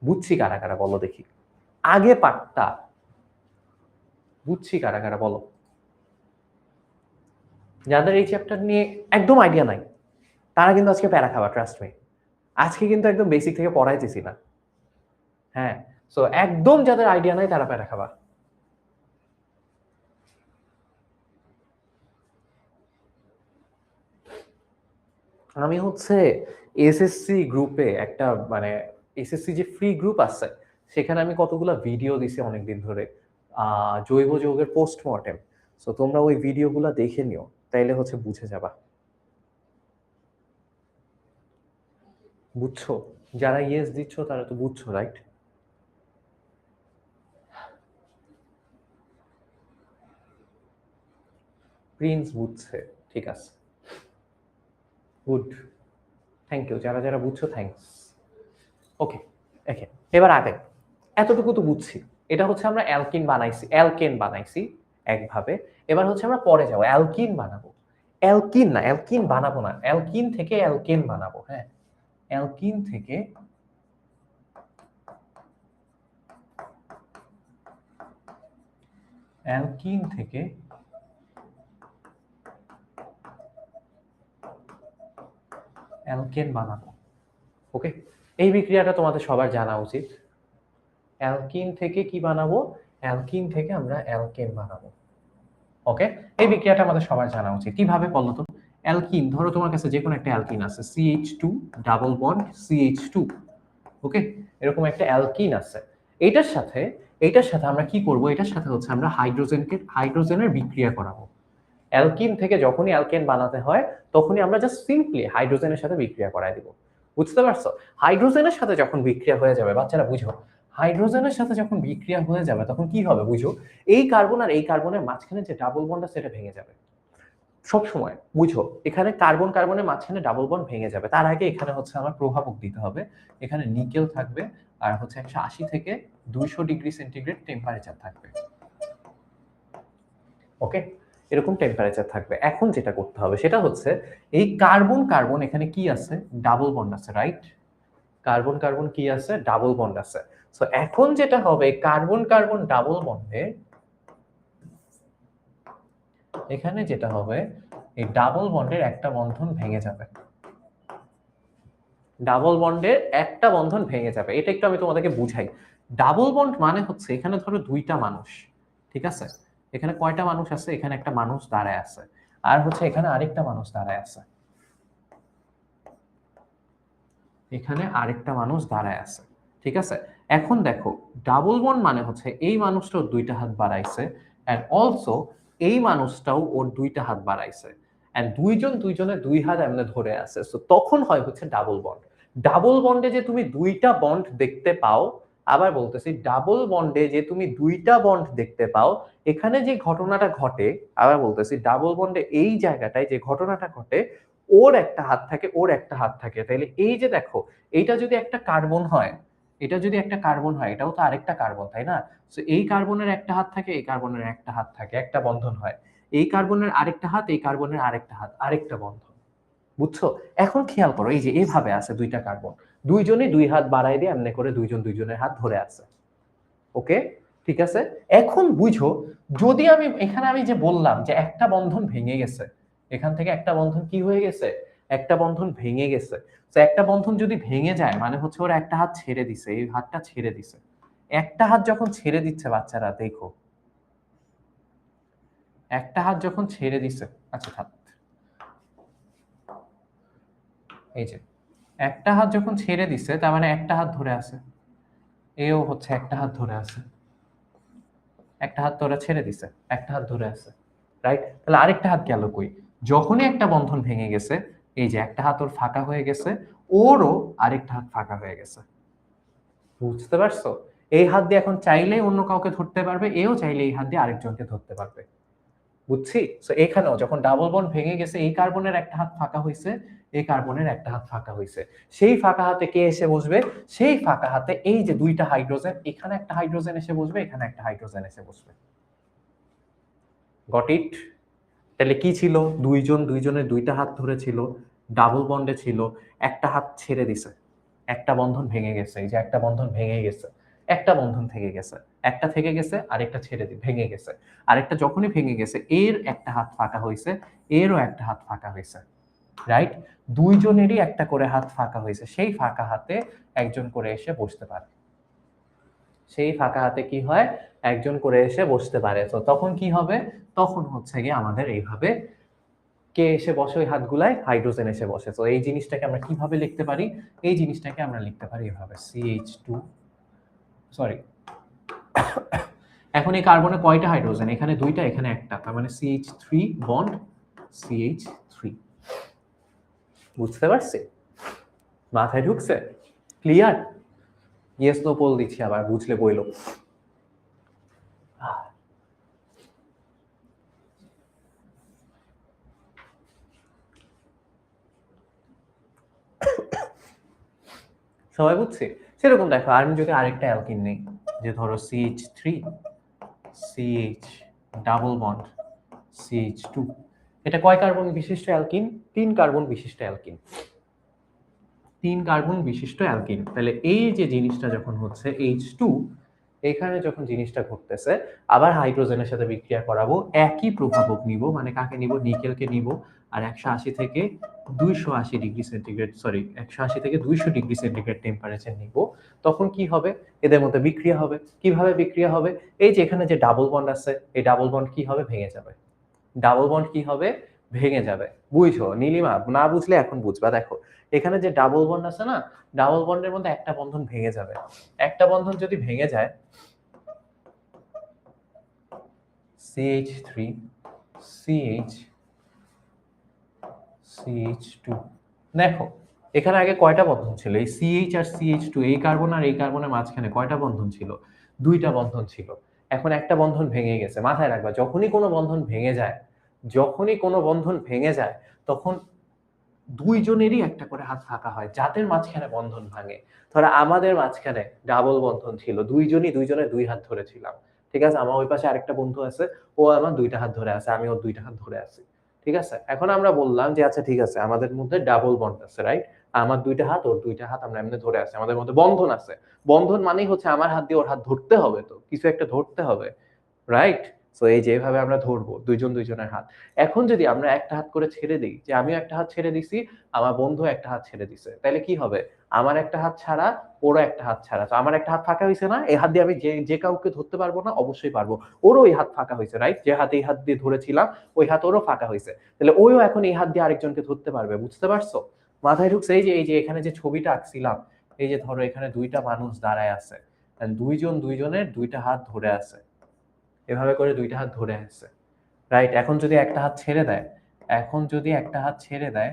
বুঝছি কারা কারা বলো দেখি। আগে পার্টটা বুঝছি কারা কারা বলো? যাদের এই চ্যাপ্টার নিয়ে একদম আইডিয়া নাই, তারা কিন্তু আজকে প্যারা খাবা, ট্রাস্ট মি। আজকে কিন্তু একদম বেসিক থেকে পড়াইতেছি না। হ্যাঁ, সো একদম যাদের আইডিয়া নাই তারা প্যারা খাবা। আমি হচ্ছে এসএসসি গ্রুপে একটা মানে এসএসসি যে ফ্রি গ্রুপ আছে, সেখানে আমি কতগুলা ভিডিও দিছি অনেকদিন ধরে। জৈব যৌগের পোস্টমর্টেম। সো তোমরা ওই ভিডিওগুলা দেখে নিও, তাইলে হচ্ছে বুঝে যাবা। বুঝছো? যারা ইয়েস দিচ্ছ তারা তো বুঝছো, রাইট? প্রিন্স বুঝছে, ঠিক আছে, গুড, থ্যাংক ইউ। যারা যারা বুঝছো থ্যাংকস। ওকে, দেখেন এবার আগে এতটুকু তো বুঝছি, এটা হচ্ছে আমরা অ্যালকেন বানাইছি একভাবে। এবার হচ্ছে আমরা পরে যাবো অ্যালকিন বানাবো। অ্যালকিন না, অ্যালকিন বানাবো না, অ্যালকিন থেকে অ্যালকেন বানাবো। হ্যাঁ, অ্যালকিন থেকে অ্যালকিন থেকে অ্যালকেন বানাবো। ওকে, এই বিক্রিয়াটা তোমাদের সবার জানা উচিত। অ্যালকিন থেকে কি বানাবো? অ্যালকিন থেকে আমরা অ্যালকেন বানাবো। ওকে, এই বিক্রিয়াটা আমাদের সবার জানা উচিত। কিভাবে বলো তো? অ্যালকিন, ধরো তোমার কাছে যে কোনো একটা অ্যালকিন আছে, CH2 ডাবল বন্ড CH2। ওকে, এরকম একটা অ্যালকিন আছে। এটার সাথে আমরা কি করব? এটার সাথে হচ্ছে আমরা হাইড্রোজেনের বিক্রিয়া করাবো। অ্যালকিন থেকে যখনই অ্যালকেন বানাতে হয়, তখনই আমরা জাস্ট সিম্পলি হাইড্রোজেনের সাথে বিক্রিয়া করায় দিব। বুঝতে পারছো? হাইড্রোজেনের সাথে যখন বিক্রিয়া হয়ে যাবে, বাচ্চারা বুঝো, হাইড্রোজেনের সাথে যখন বিক্রিয়া হয়ে যাবে তখন কি হবে বুঝো? এই কার্বন আর এই কার্বনের মাঝখানে যে ডাবল বন্ড আছে সেটা ভেঙে যাবে। সব সময় বুঝো, এখানে কার্বন কার্বনের মাঝখানে ডাবল বন্ড ভেঙে যাবে। তার আগে এখানে হচ্ছে আমার প্রভাবক দিতে হবে। এখানে নিকেল থাকবে, আর হচ্ছে 180 থেকে 200 ডিগ্রি সেন্টিগ্রেড টেম্পারেচার থাকবে। ওকে, এরকম টেম্পারেচার থাকবে। এখন যেটা করতে হবে সেটা হচ্ছে, এই কার্বন কার্বন এখানে কি আছে? ডাবল বন্ড আছে, রাইট? কার্বন কার্বন কি আছে? ডাবল বন্ড আছে। সো এখন যেটা হবে, কার্বন কার্বন ডাবল বন্ডে এখানে যেটা হবে, এই ডাবল বন্ডের একটা বন্ধন ভেঙে যাবে। ডাবল বন্ডের একটা বন্ধন ভেঙে যাবে। এটা একটু আমি তোমাদেরকে বুঝাই। ডাবল বন্ড মানে হচ্ছে, এখানে ধরো দুইটা মানুষ, ঠিক আছে? এখানে কয়টা মানুষ আছে? এখানে একটা মানুষ দাঁড়ায় আছে, আর হচ্ছে এখানে আরেকটা মানুষ দাঁড়ায় আছে। এখানে আরেকটা মানুষ দাঁড়ায় আছে, ঠিক আছে? এখন দেখো, ডাবল বন্ড মানে হচ্ছে এই মানুষটাও দুইটা হাত বাড়াইছে, এন্ড অলসো এই মানুষটাও ওর দুইটা হাত বাড়াইছে, এন্ড দুইজন দুইজনের দুই হাত এমনি ধরে আছে। সো তখন হয় হচ্ছে ডাবল বন্ড। ডাবল বন্ডে যে তুমি দুইটা বন্ড দেখতে পাও, আবার বলতেছি, ডাবল বন্ডে যে তুমি দুইটা বন্ড দেখতে পাও, এখানে যে ঘটনাটা ঘটে, আবার বলতেছি, ডাবল বন্ডে এই জায়গাটায় যে ঘটনাটা ঘটে, ওর একটা হাত থাকে, ওর একটা হাত থাকে। তাইলে এই যে দেখো, এইটা যদি একটা কার্বন হয়, এটা যদি একটা কার্বন হয়, এটাও তো আরেকটা কার্বন, তাই না? সো এই কার্বনের একটা হাত থাকে, এই কার্বনের একটা হাত থাকে, একটা বন্ধন হয়। এই কার্বনের আরেকটা হাত, এই কার্বনের আরেকটা হাত, আরেকটা বন্ধন। বুঝছো? এখন খেয়াল করো, এই যে এইভাবে আছে দুইটা কার্বন, দুইজনে দুই হাত বাড়ায় দিয়ে এমনি করে দুইজন দুইজনের হাত ধরে আছে। ওকে, ঠিক আছে? এখন বুঝো, যদি আমি এখানে আমি যে বললাম যে একটা বন্ধন ভেঙে গেছে, এখান থেকে একটা বন্ধন কি হয়ে গেছে? একটা বন্ধন ভেঙে গেছে। তো একটা বন্ধন যদি ভেঙে যায় মানে হচ্ছে ওরা একটা হাত ছেড়ে দিছে, এই হাতটা ছেড়ে দিছে। একটা হাত যখন ছেড়ে দিচ্ছে বাচ্চারা দেখো, একটা হাত যখন ছেড়ে দিছে, আচ্ছা থাক, এই যে একটা হাত যখন ছেড়ে দিছে তার মানে একটা হাত ধরে আছে, এও হচ্ছে একটা হাত ধরে আছে। একটা হাত তো ওরা ছেড়ে দিছে, একটা হাত ধরে আছে, রাইট? তাহলে আরেকটা হাত গেল কই? যখনই একটা বন্ধন ভেঙে গেছে, এই যে একটা হাত ওর ফাঁকা হয়ে গেছে, ওরও আরেকটা হাত ফাঁকা হয়ে গেছে। বুঝতে পারছো? এই হাত দিয়ে এখন চাইলেই অন্য কাউকে ধরতে পারবে, এও চাইলে এই হাত দিয়ে আরেকজনকে ধরতে পারবে। বুঝছি? সো এখানেও যখন ডাবল বন্ড ভেঙে গেছে, এই কার্বনের একটা হাত ফাঁকা হইছে, এই কার্বনের একটা হাত ফাঁকা হইছে। সেই ফাঁকা হাতে কে এসে বসবে? সেই ফাঁকা হাতে এই যে দুইটা হাইড্রোজেন, এখানে একটা হাইড্রোজেন এসে বসবে, এখানে একটা হাইড্রোজেন এসে বসবে। Got it? তাহলে কি ছিল? দুইজন দুইজনের দুইটা হাত ধরেছিল, ডাবল বন্ডে ছিল, একটা হাত ছেড়ে দিছে, একটা বন্ধন ভেঙে গেছে। এই যে একটা বন্ধন ভেঙে গেছে, একটা বন্ধন থেকে গেছে, একটা থেকে গেছে, আরেকটা ভেঙে গেছে। আরেকটা যখনই ভেঙে গেছে, এর একটা হাত ফাঁকা হইছে, এরও একটা হাত ফাঁকা হইছে। রাইট? ২ জনেরই একটা করে হাত ফাঁকা হইছে। সেই ফাঁকা হাতে একজন করে এসে বসতে পারে। সেই ফাঁকা হাতে কি হয়? একজন করে এসে বসতে পারে। তো তখন কি হবে? তখন হচ্ছে গিয়ে আমাদের এইভাবে কে এসে বসে ওই হাতগুলায়? হাইড্রোজেন এসে বসে। তো এই জিনিসটাকে আমরা কিভাবে লিখতে পারি? এই জিনিসটাকে আমরা লিখতে পারি এভাবে CH2 সরি এখন এই কার্বনে কয়টা হাইড্রোজেন? এখানে ২ টা, এখানে ১ টা। তার মানে CH3 বন্ড CH3 বুঝতে পারছি? মাথায় ঢুকছে? ক্লিয়ার? ইয়েস নো পোল দিচ্ছি আবার বুঝলে বইলো। সবাই বুঝছি? সেরকম দেখো আমি যদি আরেকটা অ্যালকিন নেই, যে ধরো CH3 CH double bond CH2 এটা কয় কার্বন বিশিষ্ট অ্যালকিন? ৩ কার্বন বিশিষ্ট অ্যালকিন। ৩ কার্বন বিশিষ্ট অ্যালকিন। তাহলে এই যে জিনিসটা যখন হচ্ছে H2 এখানে যখন জিনিসটা ঘটতেছে আবার হাইড্রোজেনের সাথে বিক্রিয়া করাবো, একই প্রভাবক নিব, মানে কাকে নিব? নিকেলকে নিব আর ১৮০ থেকে ২৮০ ডিগ্রি সেন্টিগ্রেড ১৮০ থেকে ২০০ ডিগ্রি সেন্টিগ্রেড টেম্পারেচার নিব। তখন কি হবে? এদের মধ্যে বিক্রিয়া হবে। কিভাবে বিক্রিয়া হবে? এই যে এখানে যে ডাবল বন্ড আছে, এই ডাবল বন্ড কি হবে? ভেঙে যাবে। ডাবল বন্ড কি হবে? ভেঙে যাবে। বুঝছো? নীলিমা না বুঝলে এখন বুঝবা। দেখো এখানে যে ডাবল বন্ড আছে না, ডাবল বন্ডের মধ্যে একটা বন্ধন ভেঙে যাবে। একটা বন্ধন যদি ভেঙে যায় CH3 CH CH2 দেখো এখানে আগে কয়টা বন্ধন ছিল? এই CH আর CH2 এই কার্বন আর এই কার্বনের মাঝখানে কয়টা বন্ধন ছিল? ২টা বন্ধন ছিল। এখন একটা বন্ধন ভেঙে গেছে। মাথায় রাখবা যখনই কোনো বন্ধন ভেঙে যায়, যখনই কোনো বন্ধন ভেঙে যায় তখন ২ জনেরই একটা করে হাত ফাঁকা হয় যাদের মাঝখানে বন্ধন ভাঙে। ধরো আমাদের মাঝখানে ডাবল বন্ধন ছিল। ২ জনই ২ জনের ২ হাত ধরেছিলাম। ঠিক আছে? আমার ওই পাশে আরেকটা বন্ধু আছে। ও আমার ২ টা হাত ধরে আছে। আমি ওর ২ টা হাত ধরে আছি। ঠিক আছে? এখন আমরা বললাম যে আচ্ছা ঠিক আছে আমাদের মধ্যে ডাবল বন্ড আছে, রাইট? আমার ২ টা হাত, ওর ২ টা হাত আমরা এমনি ধরে আছি। আমাদের মধ্যে বন্ধন আছে। বন্ধন মানেই হচ্ছে আমার হাত দিয়ে ওর হাত ধরতে হবে তো। কিছু একটা ধরতে হবে। রাইট? সো এই যে এভাবে আমরা ধরবো ২ জন ২ জনের হাত। এখন যদি আমরা একটা হাত করে ছেড়ে দেই, যে আমিও একটা হাত ছেড়ে দিছি, আমার বন্ধু একটা হাত ছেড়ে দিছে। তাইলে কি হবে? আমার একটা হাত ছাড়া, ওরও একটা হাত ছাড়া। তো আমার একটা হাত ফাঁকা হইছে না? এই হাত দিয়ে আমি যে কাউকে ধরতে পারবো না? অবশ্যই পারবো। ওরও এই হাত ফাঁকা হইছে, রাইট? যে হাত এই হাত দিয়ে ধরেছিলাম, ওই হাত ওরও ফাঁকা হইছে। তাহলে ওও এখন এই হাত দিয়ে আরেকজনকে ধরতে পারবে। বুঝতে পারছো? মাথায় ঢুকছে? এই যে এখানে যে ছবিটা আঁকছিলাম, এই যে ধরো এখানে ২ টা মানুষ দাঁড়ায় আছে। ২ জন ২ জনের ২ টা হাত ধরে আছে। এভাবে করে ২ টা হাত ধরে আছে। রাইট? এখন যদি একটা হাত ছেড়ে দেয়, এখন যদি একটা হাত ছেড়ে দেয়,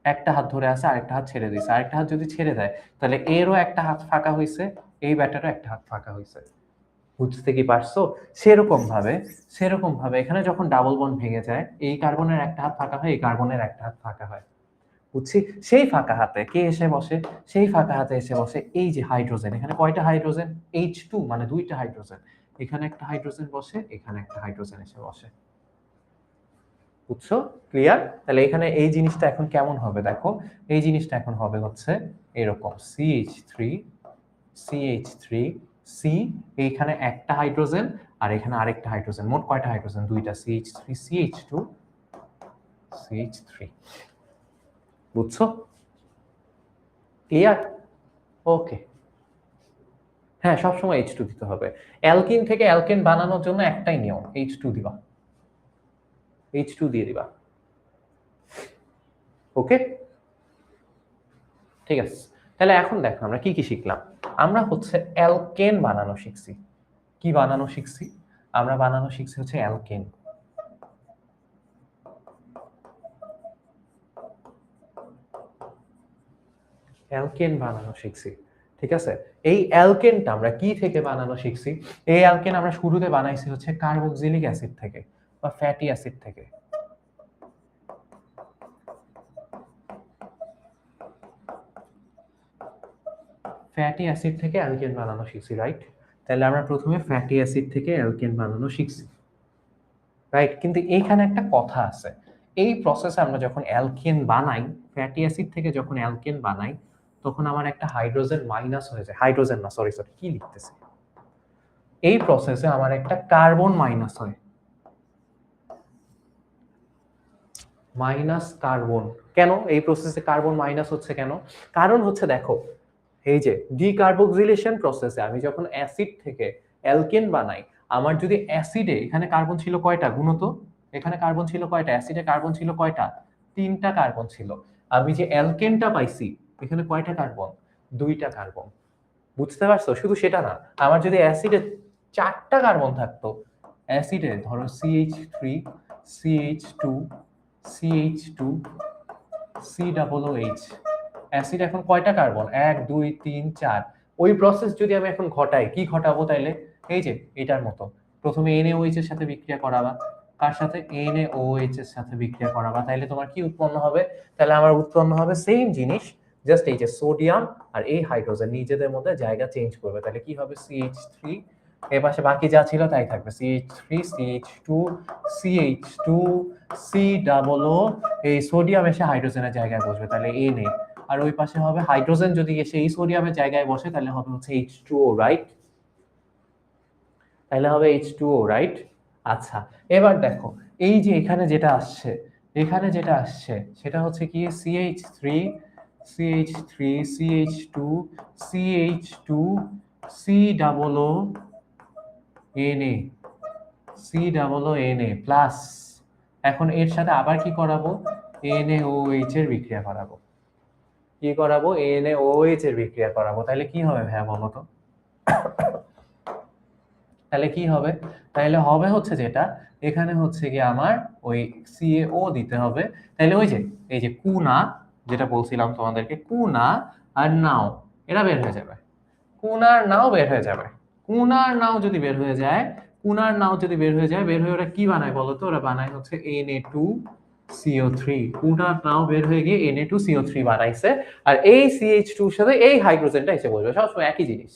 একটা হাত ধরে আছে, আরেকটা হাত ছেড়ে দিছে। আরেকটা হাত যদি ছেড়ে দেয়, তাহলে এরও একটা হাত ফাঁকা হইছে, এই ব্যাটারও একটা হাত ফাঁকা হইছে। বুঝতে কি পারছো? সেরকম ভাবে এখানে যখন ডাবল বন্ড ভেঙে যায়, এই কার্বনের একটা হাত ফাঁকা হয়, এই কার্বনের একটা হাত ফাঁকা হয়। বুঝছি? সেই ফাঁকা হাতে কে এসে বসে? সেই ফাঁকা হাতে এসে বসে এই যে হাইড্রোজেন। এখানে কয়টা হাইড্রোজেন? H2 মানে ২ টা হাইড্রোজেন। এখানে একটা হাইড্রোজেন বসে, এখানে একটা হাইড্রোজেন এসে বসে। বুঝছো? ক্লিয়ার? তাহলে এখানে এই জিনিসটা এখন কেমন হবে দেখো। এই জিনিসটা এখন হবে হচ্ছে এরকম CH3 CH3 C এইখানে একটা হাইড্রোজেন আর এখানে আরেকটা হাইড্রোজেন। মোট কয়টা হাইড্রোজেন? ২ টা CH3 CH2 CH3 বুঝছো? ক্লিয়ার? ওকে। হ্যাঁ, সবসময় H2 দিতে হবে। অ্যালকিন থেকে অ্যালকেন বানানোর জন্য একটাই নিয়ম, H2 দিবা। H2 দিয়ে দিবা। ওকে? ঠিক আছে। তাহলে এখন দেখো আমরা কি শিখলাম? আমরা হচ্ছে অ্যালকেন বানানো শিখছি। কি বানানো শিখছি? আমরা বানানো শিখছি হচ্ছে অ্যালকেন। অ্যালকেন বানানো শিখছি। ঠিক আছে? এই অ্যালকেনটা আমরা কি থেকে বানানো শিখছি? এই অ্যালকেন আমরা শুরুতে বানাইছি হচ্ছে কার্বক্সিলিক অ্যাসিড থেকে বা ফ্যাটি অ্যাসিড থেকে। ফ্যাটি অ্যাসিড থেকে অ্যালকেন বানানো শিখছি, রাইট? তাহলে আমরা প্রথমে ফ্যাটি অ্যাসিড থেকে অ্যালকেন বানানো শিখছি। রাইট? কিন্তু এইখানে একটা কথা আছে। এই প্রসেসে আমরা যখন অ্যালকেন বানাই, ফ্যাটি অ্যাসিড থেকে যখন অ্যালকেন বানাই, তখন আমার একটা হাইড্রোজেন মাইনাস হয়ে যায়। হাইড্রোজেন না, সরি কি লিখতেছি? এই প্রসেসে আমার একটা কার্বন মাইনাস হয়, মাইনাস কার্বন। কেন এই প্রসেসে কার্বন মাইনাস হচ্ছে কেন? কারণ হচ্ছে দেখো, এই যে ডিকার্বক্সিলেশন প্রসেসে আমি যখন অ্যাসিড থেকে অ্যালকেন বানাই, আমার যদি অ্যাসিডে এখানে কার্বন ছিল কয়টা গুণত, এখানে কার্বন ছিল কয়টা, অ্যাসিডে কার্বন ছিল কয়টা, 3টা কার্বন ছিল। আমি যে অ্যালকেনটা পাইছি এখানে কয়টা কার্বন, 2টা কার্বন। বুঝতে পারছো? শুধু সেটা না, আমার যদি অ্যাসিডে 4টা কার্বন থাকতো, অ্যাসিডে ধরো CH3 CH2 CH2 COOH, acid এখন কয়টা কার্বন, 1 2 3 4। ওই প্রসেস যদি আমি এখন ঘটাই, কি ঘটাবো তাইলে, এই যে এটার মতো প্রথমে NaOH এর সাথে বিক্রিয়া করাবা, কার সাথে, NaOH এর সাথে বিক্রিয়া করাবা, তাইলে তোমার কি উৎপন্ন হবে, তাহলে আমার উৎপন্ন হবে সেম জিনিস, জাস্ট এই যে সোডিয়াম আর এই হাইড্রোজেন নিজেদের মধ্যে জায়গা চেঞ্জ করবে, তাহলে কি হবে CH3, এর পাশে বাকি যা ছিল তাই থাকবে, CH3 CH2 CH2 COO, এই সোডিয়াম এসে হাইড্রোজেনের জায়গায় বসবে, তাহলে Na। আর ওই পাশে হবে হাইড্রোজেন যদি এসে এই সোডিয়ামের জায়গায় বসে তাহলে হবে হচ্ছে H2O, রাইট? তাহলে হবে H2O, রাইট? আচ্ছা, এবার দেখো এই যে এখানে যেটা আসছে, এখানে যেটা আসছে সেটা হচ্ছে কি CH3 CH3 CH2 CH2 COO Na, COO Na plus, এখন এর সাথে আবার কি করাবো, NaOH এর বিক্রিয়া করাবো, কি করাবো, NaOH এর বিক্রিয়া করাবো, তাহলে কি হবে ভাইয়া বলো তো, তাহলে কি হবে, তাহলে হবে হচ্ছে যেটা, এখানে হচ্ছে কি আমার ওই CaO দিতে হবে, তাহলে ওই যে এই যে কুনা, যেটা বলছিলাম তোমাদেরকে, কুনা আর নাও এরা বের হয়ে যাবে, কুনার নাও বের হয়ে যাবে, কুনার নাও যদি বের হয়ে যায়, কুনার নাও যদি বের হয়ে যায়, বের হয়ে ওরা কি বানায় বলতো, ওরা বানায় হচ্ছে Na2CO3, কুনার নাও বের হয়ে গিয়ে Na2CO3 বানাইছে, আর এই CH2 এর সাথে এই হাইড্রোজেনটা এসে বসবে, সবসময় একই জিনিস,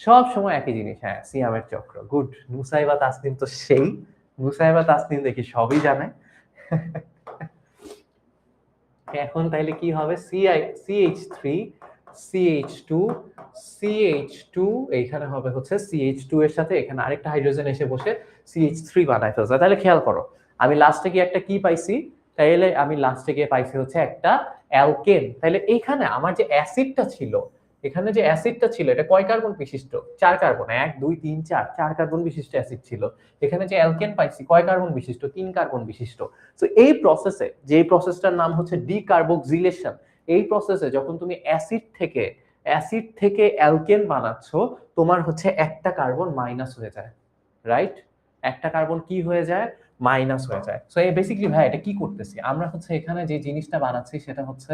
সব সময় একই জিনিস। হ্যাঁ, সিয়ামের চক্র, গুড। নুসাইবা তাসনিম তো সেই, নুসাইবা তাসনিম দেখি সবই জানে। এখন তাইলে কি হবে, CH3 CH2 CH2, এইখানে হবে হচ্ছে CH2 এর সাথে এখানে আরেকটা হাইড্রোজেন এসে বসে CH3 বানায় ফেলছে। তাহলে খেয়াল করো, আমি লাস্টে গিয়ে একটা কি পাইছি, তাইলে আমি লাস্টে গিয়ে পাইছি হচ্ছে একটা অ্যালকেন। তাইলে এইখানে আমার যে অ্যাসিডটা ছিল, এখানে যে অ্যাসিডটা ছিল এটা কয় কার্বন বিশিষ্ট, 4 কার্বন, 1 2 3 4, 4 কার্বন বিশিষ্ট অ্যাসিড ছিল। এখানে যে অ্যালকেন পাইছি কয় কার্বন বিশিষ্ট, 3 কার্বন বিশিষ্ট। তো এই প্রসেসে, যে প্রসেসটার নাম হচ্ছে ডিকার্বক্সিলেশন, এই প্রসেসে যখন তুমি অ্যাসিড থেকে অ্যালকেন বানাচ্ছ, তোমার হচ্ছে একটা কার্বন মাইনাস হয়ে যায়, রাইট? একটা কার্বন কি হয়ে যায়, মাইনাস হয়ে যায়। সো এই বেসিক্যালি ভাই এটা কি করতেছি আমরা, হচ্ছে এখানে যে জিনিসটা বানাচ্ছি সেটা হচ্ছে,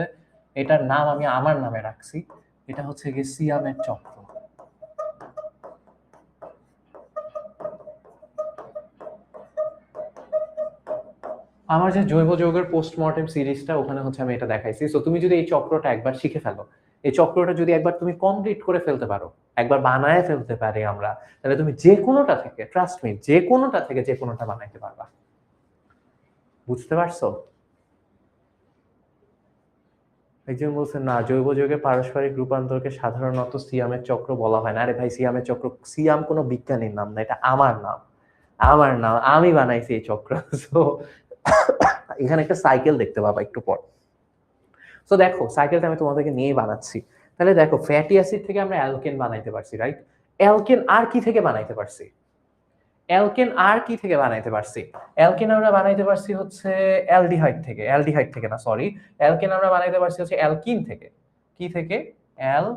এটার নাম আমি আমার নামে রাখছি, এটা হচ্ছে গিয়ে সিয়ামের চক্র। আমার যে জৈব যৌগের পোস্টমর্টেম সিরিজটা, ওখানে হচ্ছে আমি এটা দেখাইছি। সো তুমি যদি এই চক্রটা একবার শিখে ফেলো, এই চক্রটা যদি একবার তুমি কমপ্লিট করে ফেলতে পারো, একবার বানায় ফেলতে পারি আমরা, তাহলে তুমি যে কোনোটা থেকে, ট্রাস্ট মি, যে কোনোটা থেকে যে কোনোটা বানাইতে পারবা। বুঝতে পারছো? একজন বলছে না, জৈব যৌগের পারস্পরিক রূপান্তরকে সাধারণত সিয়ামের চক্র বলা হয় না। আরে ভাই, সিয়ামের চক্র, সিয়াম কোনো বিজ্ঞানীর নাম না, এটা আমার নাম, আমার নাম, আমি বানাইছি এই চক্র। সো এখানে একটা সাইকেল দেখতে পাবা একটু পর। সো দেখো, সাইকেলটা আমি তোমাদেরকে নিয়ে বানাচ্ছি। তাহলে দেখো, ফ্যাটি অ্যাসিড থেকে আমরা অ্যালকেন বানাইতে পারছি, রাইট? অ্যালকেন আর কি থেকে বানাইতে পারছি, অ্যালকেন আর কি থেকে বানাইতে পারছি, অ্যালকেন আমরা বানাইতে পারছি হচ্ছে অ্যালডিহাইড থেকে, অ্যালডিহাইড থেকে না, সরি, অ্যালকেন আমরা বানাইতে পারছি হচ্ছে অ্যালকিন থেকে। কি থেকে, অ্যাল,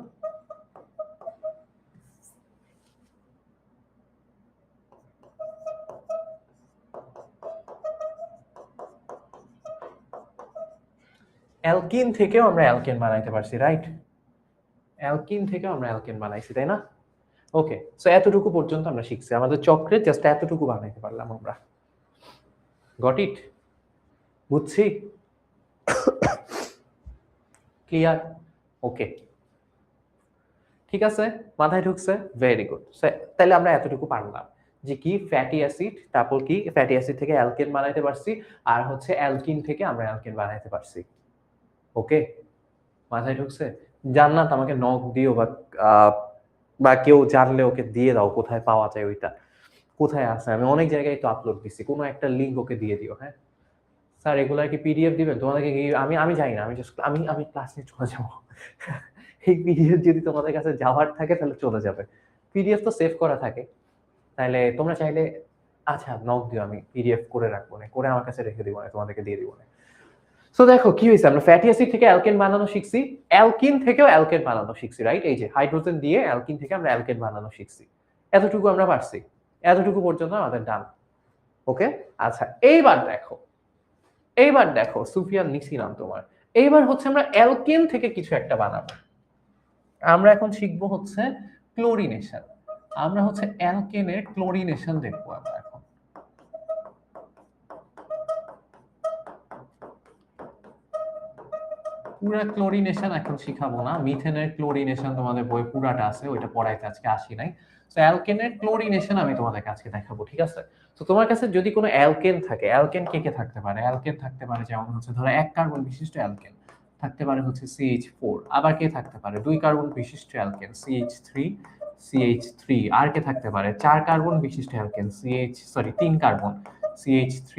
অ্যালকিন থেকেও আমরা অ্যালকেন বানাইতে পারছি, রাইট? অ্যালকিন থেকেও আমরা অ্যালকেন বানাইছি, তাই না? ওকে, সো এতটুকু পর্যন্ত আমরা শিখছি, আমাদের চক্রে জাস্ট এতটুকু বানাইতে পারলাম আমরা। Got it? বুঝছি? ক্লিয়ার? ওকে, ঠিক আছে, মাথায় ঢুকছে, ভেরি গুড। তাহলে আমরা এতটুকু পারলাম যে কি ফ্যাটি অ্যাসিড, তারপর কি ফ্যাটি অ্যাসিড থেকে অ্যালকেন বানাইতে পারছি, আর হচ্ছে অ্যালকিন থেকে আমরা অ্যালকেন বানাইতে পারছি। ওকে, মাথায় ঢুকছে? জান্নাত আমাকে নক দিও বা বা কেউ জানলে ওকে দিয়ে দাও কোথায় পাওয়া যায় ওইটা, কোথায় আছে। আমি অনেক জায়গায় তো আপলোড দিছি, কোনো একটা লিঙ্ক ওকে দিয়ে দিও। হ্যাঁ স্যার, এগুলার কি পিডিএফ দিবেন তোমাদেরকে? কি আমি জানি না, আমি জাস্ট আমি ক্লাস নিয়ে চলে যাবো। এই পিডিএফ যদি তোমাদের কাছে যাওয়ার থাকে তাহলে চলে যাবে, পিডিএফ তো সেভ করা থাকে। তাহলে তোমরা চাইলে আচ্ছা নক দিও, আমি পিডিএফ করে রাখবো না, করে আমার কাছে রেখে দিব না, তোমাদেরকে দিয়ে দিব না। সো দেখো কি হয়েছে, আমরা ফ্যাটি অ্যাসিড থেকে অ্যালকেন বানানো শিখছি, অ্যালকিন থেকেও অ্যালকেন বানানো শিখছি, রাইট? এই যে হাইড্রোজেন দিয়ে অ্যালকিন থেকে আমরা অ্যালকেন বানানো শিখছি, এতটুকু আমরা পারছি, এতটুকু পর্যন্ত আমাদের ডান। ওকে, আচ্ছা এইবার দেখো সুফিয়ান নিছি নাম তোমার, এইবার হচ্ছে আমরা অ্যালকেন থেকে কিছু একটা বানাবো। আমরা এখন শিখবো হচ্ছে ক্লোরিনেশন, আমরা হচ্ছে অ্যালকেনের ক্লোরিনেশন দেখবো আমরা এখন। পুরা ক্লোরিনেশন এখন শিখাবো না, মিথেনের ক্লোরিনেশন তোমাদের বই পুরাটা আছে, ওইটা পড়াইতে আজকে আসি নাই। তো অ্যালকেনের ক্লোরিনেশন আমি তোমাদেরকে আজকে দেখাবো, ঠিক আছে? তো তোমার কাছে যদি কোনো অ্যালকেন থাকে, অ্যালকেন কে কে থাকতে পারে? অ্যালকেন থাকতে পারে যেমন হচ্ছে ধরো 1 কার্বন বিশিষ্ট অ্যালকেন, থাকতে পারে হচ্ছে CH4। আবার কে থাকতে পারে? 2 কার্বন বিশিষ্ট অ্যালকেন CH3, আর কে থাকতে পারে? 4 কার্বন বিশিষ্ট অ্যালকেন 3 কার্বন CH3,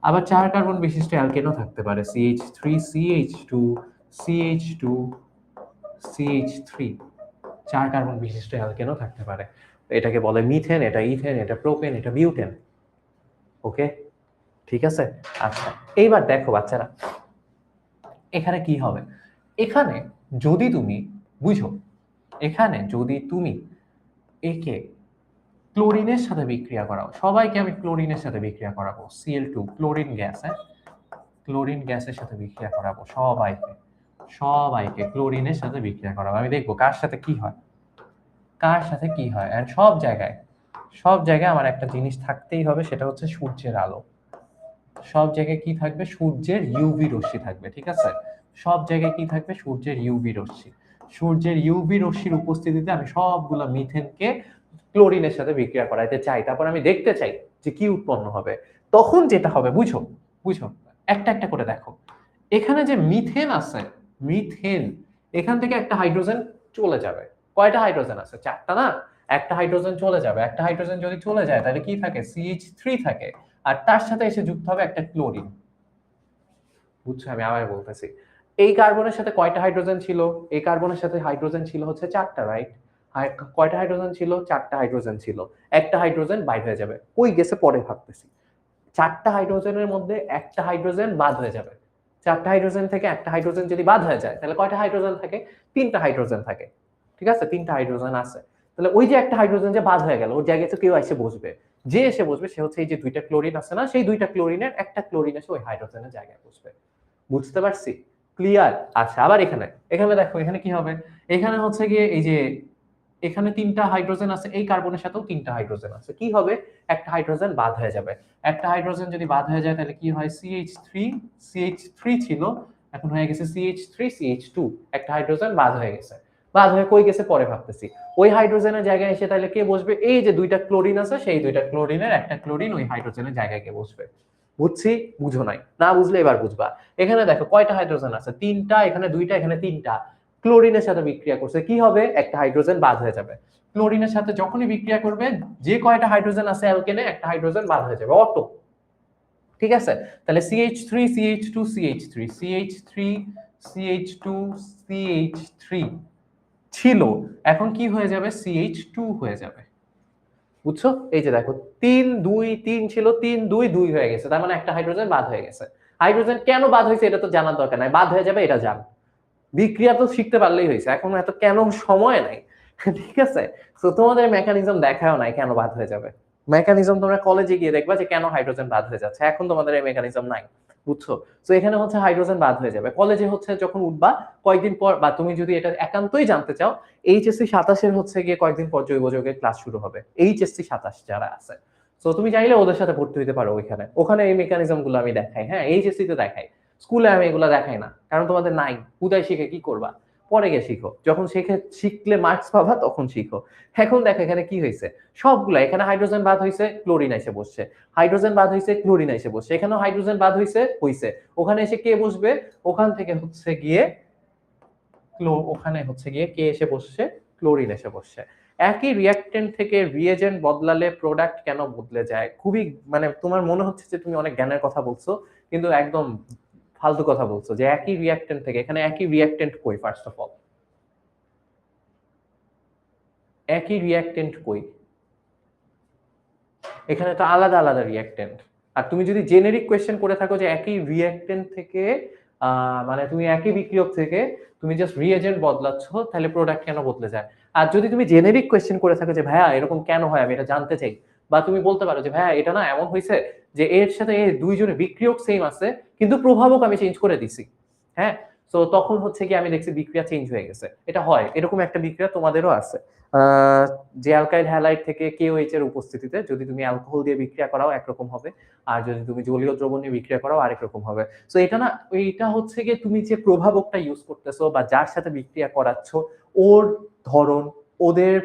আবার 4 কার্বন বিশিষ্ট অ্যালকেনও থাকতে পারে CH3, 4 কার্বন বিশিষ্ট অ্যালকেনও থাকতে পারে। এটাকে বলে মিথেন, এটা ইথেন, এটা প্রোপেন, এটা বিউটেন। ওকে, ঠিক আছে। আচ্ছা এইবার দেখো বাচ্চারা, এখানে কি হবে, এখানে যদি তুমি বুঝো, এখানে যদি তুমি একে ক্লোরিনের সাথে বিক্রিয়া করাও, সবাইকে আমি ক্লোরিনের সাথে বিক্রিয়া করাবো, Cl2 ক্লোরিন গ্যাস, হ্যাঁ ক্লোরিন গ্যাসের সাথে বিক্রিয়া করাবো সবাইকে ক্লোরিনের সাথে বিক্রিয়া করাবো। আমি দেখবো কার সাথে কি হয়, কার সাথে কি হয়। এন্ড সব জায়গায় আমার একটা জিনিস থাকতেই হবে, সেটা হচ্ছে সূর্যের আলো। সব জায়গায় কি থাকবে? সূর্যের ইউভি রশ্মি থাকবে, ঠিক আছে? সব জায়গায় কি থাকবে? সূর্যের ইউভি রশ্মি। সূর্যের ইউভি রশ্মির উপস্থিতিতে আমি সবগুলো মিথেনকে ক্লোরিনের সাথে বিক্রিয়া করাইতে চাই, তারপর আমি দেখতে চাই যে কি উৎপন্ন হবে। তখন যেটা হবে বুঝো, একটা একটা করে দেখো। এখানে যে মিথেন আছে, মিথেন এখান থেকে একটা হাইড্রোজেন চলে যাবে। কয়টা হাইড্রোজেন আছে? 4টা না? একটা হাইড্রোজেন চলে যাবে, একটা হাইড্রোজেন যদি চলে যায় তাহলে কি থাকে? CH3 থাকে, আর তার সাথে এসে যুক্ত হবে একটা ক্লোরিন। বুঝছো? আমি আবার বলতেছি, এই কার্বনের সাথে কয়টা হাইড্রোজেন ছিল? এই কার্বনের সাথে হাইড্রোজেন ছিল হচ্ছে 4টা, রাইট? কয়টা হাইড্রোজেন ছিল? 4টা হাইড্রোজেন ছিল। একটা হাইড্রোজেন বাইর হয়ে যাবে, কই গেছে পরে ভাবতেছি। 4টা হাইড্রোজেনের মধ্যে একটা হাইড্রোজেন বাদ হয়ে যাবে। 4টা হাইড্রোজেন থেকে একটা হাইড্রোজেন যদি বাদ হয়ে যায় তাহলে কয়টা হাইড্রোজেন থাকে? 3টা হাইড্রোজেন থাকে, ঠিক আছে? 3টা হাইড্রোজেন আছে। তাহলে ওই যে একটা হাইড্রোজেন যে বাদ হয়ে গেল, ওর জায়গায় তো কেউ এসে বসবে। যে এসে বসবে সে হচ্ছে এই যে 2টা ক্লোরিন আছে না, সেই 2টা ক্লোরিনের একটা ক্লোরিন এসে ওই হাইড্রোজেনের জায়গায় বসবে। বুঝতে পারছি? ক্লিয়ার? আচ্ছা আবার এখানে দেখো, এখানে কি হবে? এখানে হচ্ছে গিয়ে এই যে এখানে 3টা হাইড্রোজেন আছে, এই কার্বনের সাথেও 3টা হাইড্রোজেন আছে, কি হবে? একটা হাইড্রোজেন বাদ হয়ে যাবে। একটা হাইড্রোজেন যদি বাদ হয়ে যায় তাহলে কি হয়? CH3 ছিল, এখন হয়ে গেছে CH3CH2, একটা হাইড্রোজেন বাদ হয়ে গেছে। বাদ হয়ে কই গেছে পরে ভাবতেছি। ওই হাইড্রোজেনের জায়গায় এসে তাহলে কে বসবে? এই যে 2টা ক্লোরিন আছে, সেই 2টা ক্লোরিনের একটা ক্লোরিন ওই হাইড্রোজেনের জায়গায় কে বসবে। বুঝছি? বুঝো নাই? না বুঝলে এবার বুঝবা। এখানে দেখো কয়টা হাইড্রোজেন আছে? 3টা, এখানে 2টা, এখানে 3টা। ক্লোরিনের সাথে বিক্রিয়া করছে, কি হবে? একটা হাইড্রোজেন বাদ হয়ে যাবে। ক্লোরিনের সাথে যখনই বিক্রিয়া করবে, যে কয়টা হাইড্রোজেন আছে অ্যালকেনে, একটা হাইড্রোজেন বাদ হয়ে যাবে, অটো। ঠিক আছে? তাহলে CH3 ছিল, এখন কি হয়ে যাবে? CH2 হয়ে যাবে। বুঝছো? এই যে দেখো 3 2 3 ছিল, 3 2 2 হয়ে গেছে, তার মানে একটা হাইড্রোজেন বাদ হয়ে গেছে। হাইড্রোজেন কেন বাদ হয়েছে এটা তো জানার দরকার নাই, বাদ হয়ে যাবে এটা জান। বিক্রিয়া তো শিখতে পারলেই হয়েছে, এখন এত কেন সময় নাই। ঠিক আছে? তো তোমাদের মেকানিজম দেখাও নাই কেন বাদ হয়ে যাবে। মেকানিজম তোমরা কলেজে গিয়ে দেখবা যে কেন হাইড্রোজেন বাদ হয়ে যাচ্ছে, এখন তোমাদের এই মেকানিজম নাই। বুঝছো? তো এখানে হচ্ছে হাইড্রোজেন বাদ হয়ে যাবে। কলেজে হচ্ছে যখন উঠবা কয়েকদিন পর, বা তুমি যদি এটা একান্তই জানতে চাও, HSC 27 এর হচ্ছে গিয়ে কয়েকদিন পর জৈব যৌগের ক্লাস শুরু হবে, HSC 27 যারা আছে। তো তুমি চাইলে ওদের সাথে ভর্তি হতে পারো ওখানে এই মেকানিজম গুলো আমি দেখাই। হ্যাঁ, HSC তে দেখাই, স্কুলে আমি এগুলো দেখাই না, কারণ তোমাদের নাই। হুদায় শিখে কি করবা? পরে গিয়ে শিখো, যখন শিখলে মার্কস পাবা তখন শিখো। এখন দেখো এখানে কি হয়েছে, সবগুলা এখানে হাইড্রোজেন বাদ হয়েছে, ক্লোরিন এসে বসছে, হাইড্রোজেন বাদ হয়েছে, ক্লোরিন এসে বসছে, এখানেও হাইড্রোজেন বাদ হয়েছে, ওখানে এসে কে বসবে? ওখান থেকে হচ্ছে গিয়ে ওখানে হচ্ছে গিয়ে কে এসে বসছে, ক্লোরিন এসে বসছে। একই রিঅ্যাক্টেন্ট থেকে রিএজেন্ট বদলালে প্রোডাক্ট কেন বদলে যায়? খুবই মানে তোমার মনে হচ্ছে যে তুমি অনেক জ্ঞানের কথা বলছো, কিন্তু একদম ফালতু কথা বলছো। যে একই রিঅ্যাক্টেন্ট থেকে, এখানে একই রিঅ্যাক্টেন্ট কই ফার্স্ট অফ অল? একই রিঅ্যাক্টেন্ট কই? এখানে তো আলাদা আলাদা রিঅ্যাক্টেন্ট। আর তুমি যদি জেনেরিক কোয়েশ্চেন করে থাকো যে একই রিঅ্যাক্টেন্ট থেকে মানে তুমি একই বিক্রিয়ক থেকে তুমি জাস্ট রিএজেন্ট বদলাচ্ছ, তাহলে প্রোডাক্ট কেন বদলে যায়? আর যদি তুমি জেনেরিক কোয়েশ্চেন করে থাকো যে ভাইয়া এরকম কেন হয় আমি এটা জানতে চাই, বা তুমি বলতে পারো যে ভাইয়া এটা না এমন হয়েছে যে এর সাথে এই দুইজনের বিক্রিয়ক সেম আছে কিন্তু প্রভাবক আমি চেঞ্জ করে দিছি, হ্যাঁ, তো তখন হচ্ছে কি আমি দেখছি বিক্রিয়া চেঞ্জ হয়ে গেছে। এটা হয়, এরকম একটা বিক্রিয়া তোমাদেরও আছে। যে অ্যালকাইল হ্যালাইড থেকে KOH এর উপস্থিতিতে যদি তুমি অ্যালকোহল দিয়ে বিক্রিয়া করাও একরকম হবে, আর যদি তুমি জলীয় দ্রবণ নিয়ে বিক্রিয়া করাও আরেক রকম হবে। সো এটা না, এইটা হচ্ছে গিয়ে তুমি যে প্রভাবকটা ইউজ করতেছো বা যার সাথে বিক্রিয়া করাচ্ছ, ওর ধরন, ওদের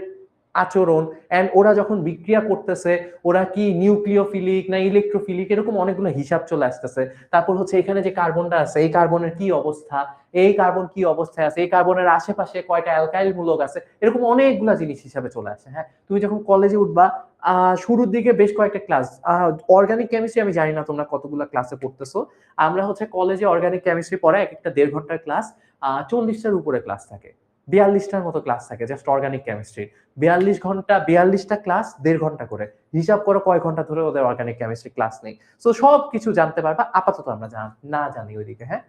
আচরণ, এন্ড ওরা যখন বিক্রিয়া করতেছে ওরা কি নিউক্লিওফিলিক না ইলেকট্রোফিলিক, এরকম অনেকগুলো হিসাব চলে আসতেছে। তারপর হচ্ছে এখানে যে কার্বনটা আছে এই কার্বনের কি অবস্থা, এই কার্বন কি অবস্থায় আছে, এই কার্বনের আশেপাশে কয়টা অ্যালকাইল মূলক আছে, এরকম অনেকগুলা জিনিস হিসাবে চলে আসে। হ্যাঁ, তুমি যখন কলেজে উঠবা শুরুর দিকে বেশ কয়েকটা ক্লাস, অর্গানিক কেমিস্ট্রি আমি জানি না তোমরা কতগুলা ক্লাসে পড়তেছো। আমরা হচ্ছে কলেজে অর্গানিক কেমিস্ট্রি পড়ায় এক একটা 1.5 ঘন্টার ক্লাস, 40টার উপরে ক্লাস থাকে, 42টার মতো ক্লাস থাকে জাস্ট অর্গানিক কেমিস্ট্রি। 42 ঘন্টা, 42টা ক্লাস 1.5 ঘন্টা করে, হিসাব করো কয় ঘন্টা ধরে ওদের অর্গানিক কেমিস্ট্রি ক্লাস নেই। সো সব কিছু জানতে পারবা, আপাতত আমরা না জানি ওইদিকে। হ্যাঁ,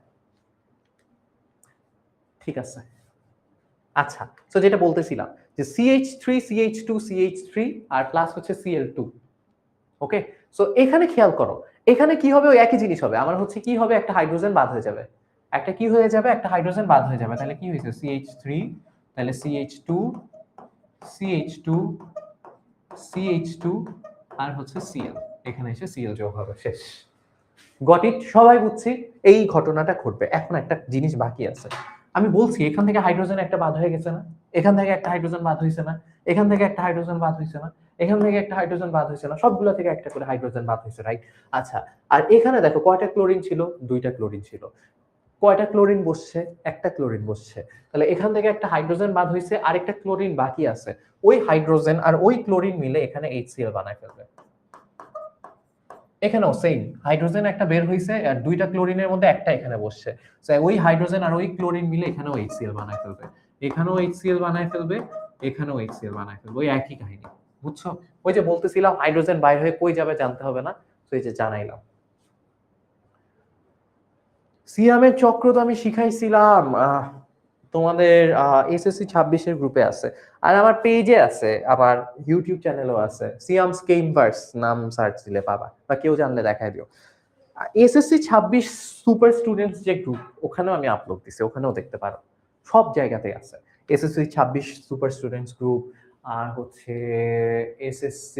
ঠিক আছে। আচ্ছা, তো যেটা বলতেছিলাম যে CH3 আর প্লাস হচ্ছে Cl2। ওকে, সো এখানে খেয়াল করো, এখানে কি হবে, ওই একই জিনিস হবে। আমার হচ্ছে কি হবে, একটা হাইড্রোজেন বাদ হয়ে যাবে, একটা কি হয়ে যাবে, একটা হাইড্রোজেন বাদ হয়ে যাবে। তাহলে কি হয়েছে, CH3, তাহলে CH2, CH2, CH2 আর হচ্ছে Cl, এখানে এসে Cl যোগ হবে, শেষ। Got it? সবাই বুঝছি এই ঘটনাটা ঘটবে। এখন একটা জিনিস বাকি আছে, আমি বলছি এখান থেকে হাইড্রোজেন একটা বাদ হয়ে গেছে না, এখান থেকে একটা হাইড্রোজেন বাদ হয়েছে না, এখান থেকে একটা হাইড্রোজেন বাদ হয়েছে না, এখান থেকে একটা হাইড্রোজেন বাদ হয়েছে না, সবগুলো থেকে একটা করে হাইড্রোজেন বাদ হয়েছে, রাইট? আচ্ছা, আর এখানে দেখো কয়টা ক্লোরিন ছিল, 2টা ক্লোরিন ছিল। কয়টা ক্লোরিন বসছে, একটা ক্লোরিন বসছে। তাহলে এখান থেকে একটা হাইড্রোজেন বাদ হয়েছে, আরেকটা ক্লোরিন বাকি আছে। ওই হাইড্রোজেন আর ওই ক্লোরিন মিলে এখানে HCl বানায় ফেলবে। এখানেও সেম, হাইড্রোজেন একটা বের হইছে আর 2টা ক্লোরিনের মধ্যে একটা এখানে বসছে, ওই হাইড্রোজেন আর ওই ক্লোরিন মিলে এখানেও HCl বানায় ফেলবে, এখানেও HCl বানায় ফেলবে, এখানেও HCl বানায় ফেলবে, ওই একই কাহিনী। বুঝছো? ওই যে বলতেছিলাম হাইড্রোজেন বাইরে হয়ে কই যাবে জানতে হবে না, তো এই যে জানাইলাম। সিয়ামের চক্র তো আমি শিখাইছিলাম, তোমাদের SSC 26-এর গ্রুপে আছে, আর আমার পেজে আছে, আমার ইউটিউব চ্যানেলও আছে, সিয়ামস কেমভার্স নাম সার্চ দিলে পাবা, বা কেউ জানলে দেখাই দিও। SSC 26 সুপার স্টুডেন্টস যে গ্রুপ, ওখানেও আমি আপলোড দিছি, ওখানেও দেখতে পারো, সব জায়গাতেই আছে। SSC 26 সুপার স্টুডেন্টস গ্রুপ, আর হচ্ছে SSC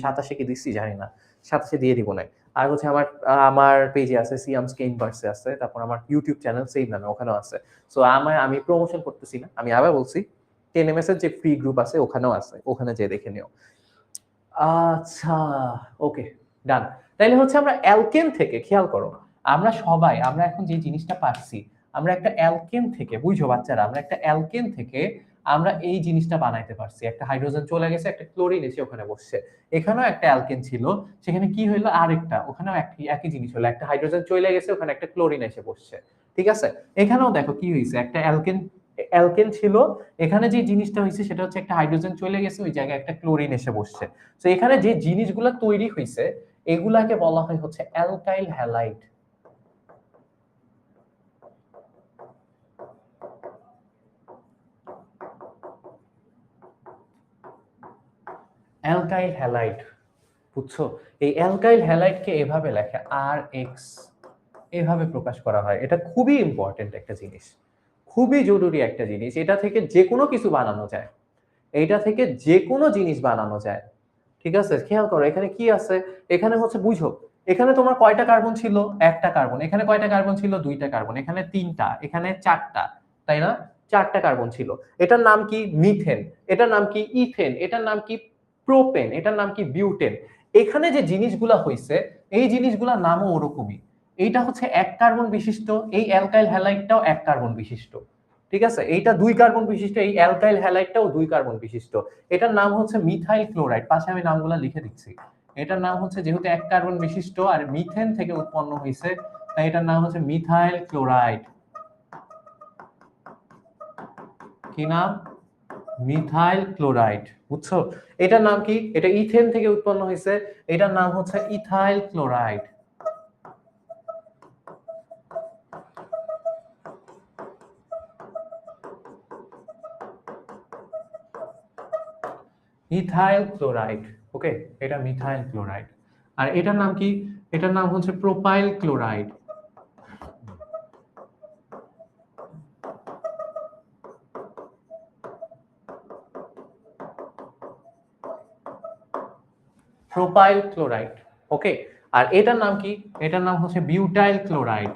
27 কি দিচ্ছি জানি না, 27 দিয়ে দিব না। আর হচ্ছে আমার আমার পেজে আছে, সিয়ামস কেমভার্সে আছে, তারপর আমার ইউটিউব চ্যানেল সেম নামে ওখানেও আছে। সো আমি প্রমোশন করতেছি না, আমি আবার বলছি TNMS এর যে ফ্রি গ্রুপ আছে ওখানেও আছে, ওখানে যেয়ে দেখে নিও। আচ্ছা, ওকে, ডান। তাইলে হচ্ছে আমরা অ্যালকেন থেকে, খেয়াল করো, আমরা সবাই আমরা এখন যে জিনিসটা পারছি, আমরা একটা অ্যালকেন থেকে, বুঝো বাচ্চারা, আমরা একটা অ্যালকেন থেকে আমরা এই জিনিসটা বানাইতে পারছি। একটা হাইড্রোজেন চলে গেছে, একটা ক্লোরিন এসে ওখানে বসছে, এখানেও একটা অ্যালকেন ছিল, সেখানে কি হইলো, আরেকটা, ওখানেও একই জিনিস হলো, একটা হাইড্রোজেন চলে গেছে, ওখানে একটা ক্লোরিন এসে বসছে। ঠিক আছে, এখানেও দেখো কি হয়েছে, একটা অ্যালকেন ছিল, এখানে যে জিনিসটা হয়েছে সেটা হচ্ছে একটা হাইড্রোজেন চলে গেছে, ওই জায়গায় একটা ক্লোরিন এসে বসছে। তো এখানে যে জিনিসগুলো তৈরি হয়েছে এগুলাকে বলা হয় হচ্ছে অ্যালকাইল হ্যালাইড। অ্যালকাইল হ্যালাইড, বুঝছো? এই অ্যালকাইল হ্যালাইডকে এভাবে লেখে RX, এভাবে প্রকাশ করা হয়। এটা খুবই ইম্পর্টেন্ট একটা জিনিস, খুবই জরুরি একটা জিনিস। এটা থেকে যে কোনো কিছু বানানো যায়, এইটা থেকে যে কোনো জিনিস বানানো যায়। ঠিক আছে, খেয়াল করো এখানে কি আছে, এখানে হচ্ছে বুঝো, এখানে তোমার কয়টা কার্বন ছিল, একটা কার্বন, এখানে কয়টা কার্বন ছিল, 2টা কার্বন, এখানে 3টা, এখানে 4টা, তাই না? 4টা কার্বন ছিল। এটার নাম কি মিথেন, এটার নাম কি ইথেন, এটার নাম কি প্রোপেন, এটার নাম কি বিউটেন। এখানে যে জিনিসগুলা হইছে এই জিনিসগুলোর নামও ওরকমই। এইটা হচ্ছে এক কার্বন বিশিষ্ট, এই অ্যালকাইল হ্যালাইডটাও এক কার্বন বিশিষ্ট। ঠিক আছে, এইটা 2 কার্বন বিশিষ্ট, এই অ্যালকাইল হ্যালাইডটাও 2 কার্বন বিশিষ্ট। এটার নাম হচ্ছে মিথাইল ক্লোরাইড। পাশে আমি নামগুলো লিখে দিচ্ছি। এটার নাম হচ্ছে, যেহেতু 1 কার্বন বিশিষ্ট আর মিথেন থেকে উৎপন্ন হয়েছে, তাই এটার নাম হচ্ছে মিথাইল ক্লোরাইড। কি নাম? Methyl chloride. বুঝছো? এটার নাম কি? এটা ইথেন থেকে উৎপন্ন হয়েছে, এটার নাম হচ্ছে ethyl chloride. Ethyl chloride. Okay, এটা মিথাইল ক্লোরাইড। আর এটার নাম কি? এটার নাম হচ্ছে propyl chloride. Propyl chloride. Okay, আর এটার নাম কি? এটার নাম হচ্ছে বিউটাইল ক্লোরাইড।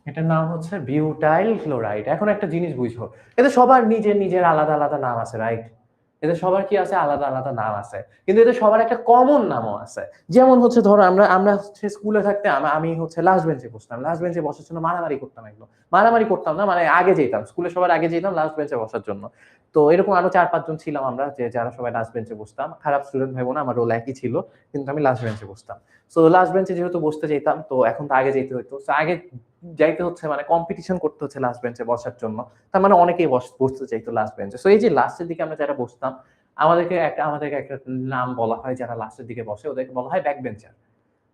এটার নাম হচ্ছে বিউটাইল ক্লোরাইড। এখন একটা জিনিস বুঝো, এদের সবার নিজের নিজের আলাদা আলাদা নাম আছে, রাইট? এদের সবার কি আছে? আলাদা আলাদা নাম আছে, কিন্তু এদের সবার একটা কমন নামও আছে। যেমন হচ্ছে ধরো আমরা আমরা স্কুলে থাকতে আমি হচ্ছে লাস্ট বেঞ্চে বসতাম, লাস্ট বেঞ্চে বসার জন্য মারামারি করতাম। একদম মারামারি করতাম না, মানে আগে যেতাম, স্কুলে সবার আগে যেতাম লাস্ট বেঞ্চে বসার জন্য। তো এরকম আরো 4-5 জন ছিলাম আমরা, যে যারা সবাই লাস্ট বেঞ্চে বসতাম। খারাপ স্টুডেন্ট ভাইবো না, আমার রোল একই ছিল, কিন্তু আমি লাস্ট বেঞ্চে বসতাম। সো লাস্ট বেঞ্চে যেহেতু বসতে যেতাম, তো এখন তো আগে যেতে হতো, সো আগে যাইতে হচ্ছে, মানে কম্পিটিশন করতে হচ্ছে লাস্ট বেঞ্চে বসার জন্য। তার মানে অনেকেই বসতে চাইতো লাস্ট বেঞ্চে। সো এই যে লাস্টের দিকে আমরা যারা বসতাম, আমাদেরকে একটা নাম বলা হয়, যারা লাস্টের দিকে বসে ওদেরকে বলা হয় ব্যাক বেঞ্চার,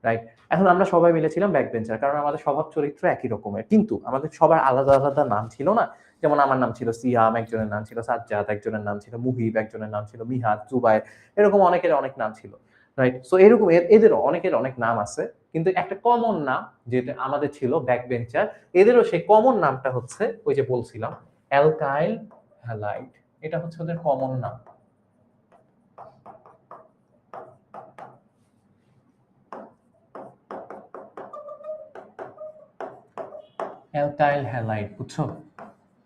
রাইট? এখন আমরা সবাই মিলেছিলাম ব্যাক বেঞ্চার, কারণ আমাদের স্বভাব চরিত্র একই রকমের, কিন্তু আমাদের সবার আলাদা আলাদা নাম ছিল না। যেমন আমার নাম ছিল সিয়াম, একজনের নাম ছিল সাজ্জাদ, একজনের নাম ছিল মুহিব, একজনের নাম ছিল মিহাদ, জুবাইর, এরকম অনেকের অনেক নাম ছিল, রাইট? সো এরকম এদের অনেকের অনেক নাম আছে, কিন্তু একটা কমন নাম যেটা আমাদের ছিল ব্যাক বেঞ্চার, এদেরও সেই কমন নামটা হচ্ছে ওই যে বলছিলাম অ্যালকাইল হ্যালাইড। এটা হচ্ছে ওদের কমন নাম। অ্যালকাইল হ্যালাইড, বুঝছো?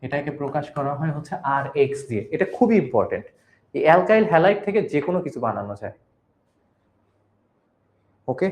এটাকে প্রকাশ করা হয় হচ্ছে Rx দিয়ে। এটা খুবই ইম্পর্টেন্ট। এই অ্যালকাইল হ্যালাইড থেকে যে কোনো কিছু বানানো যায়। ওকে,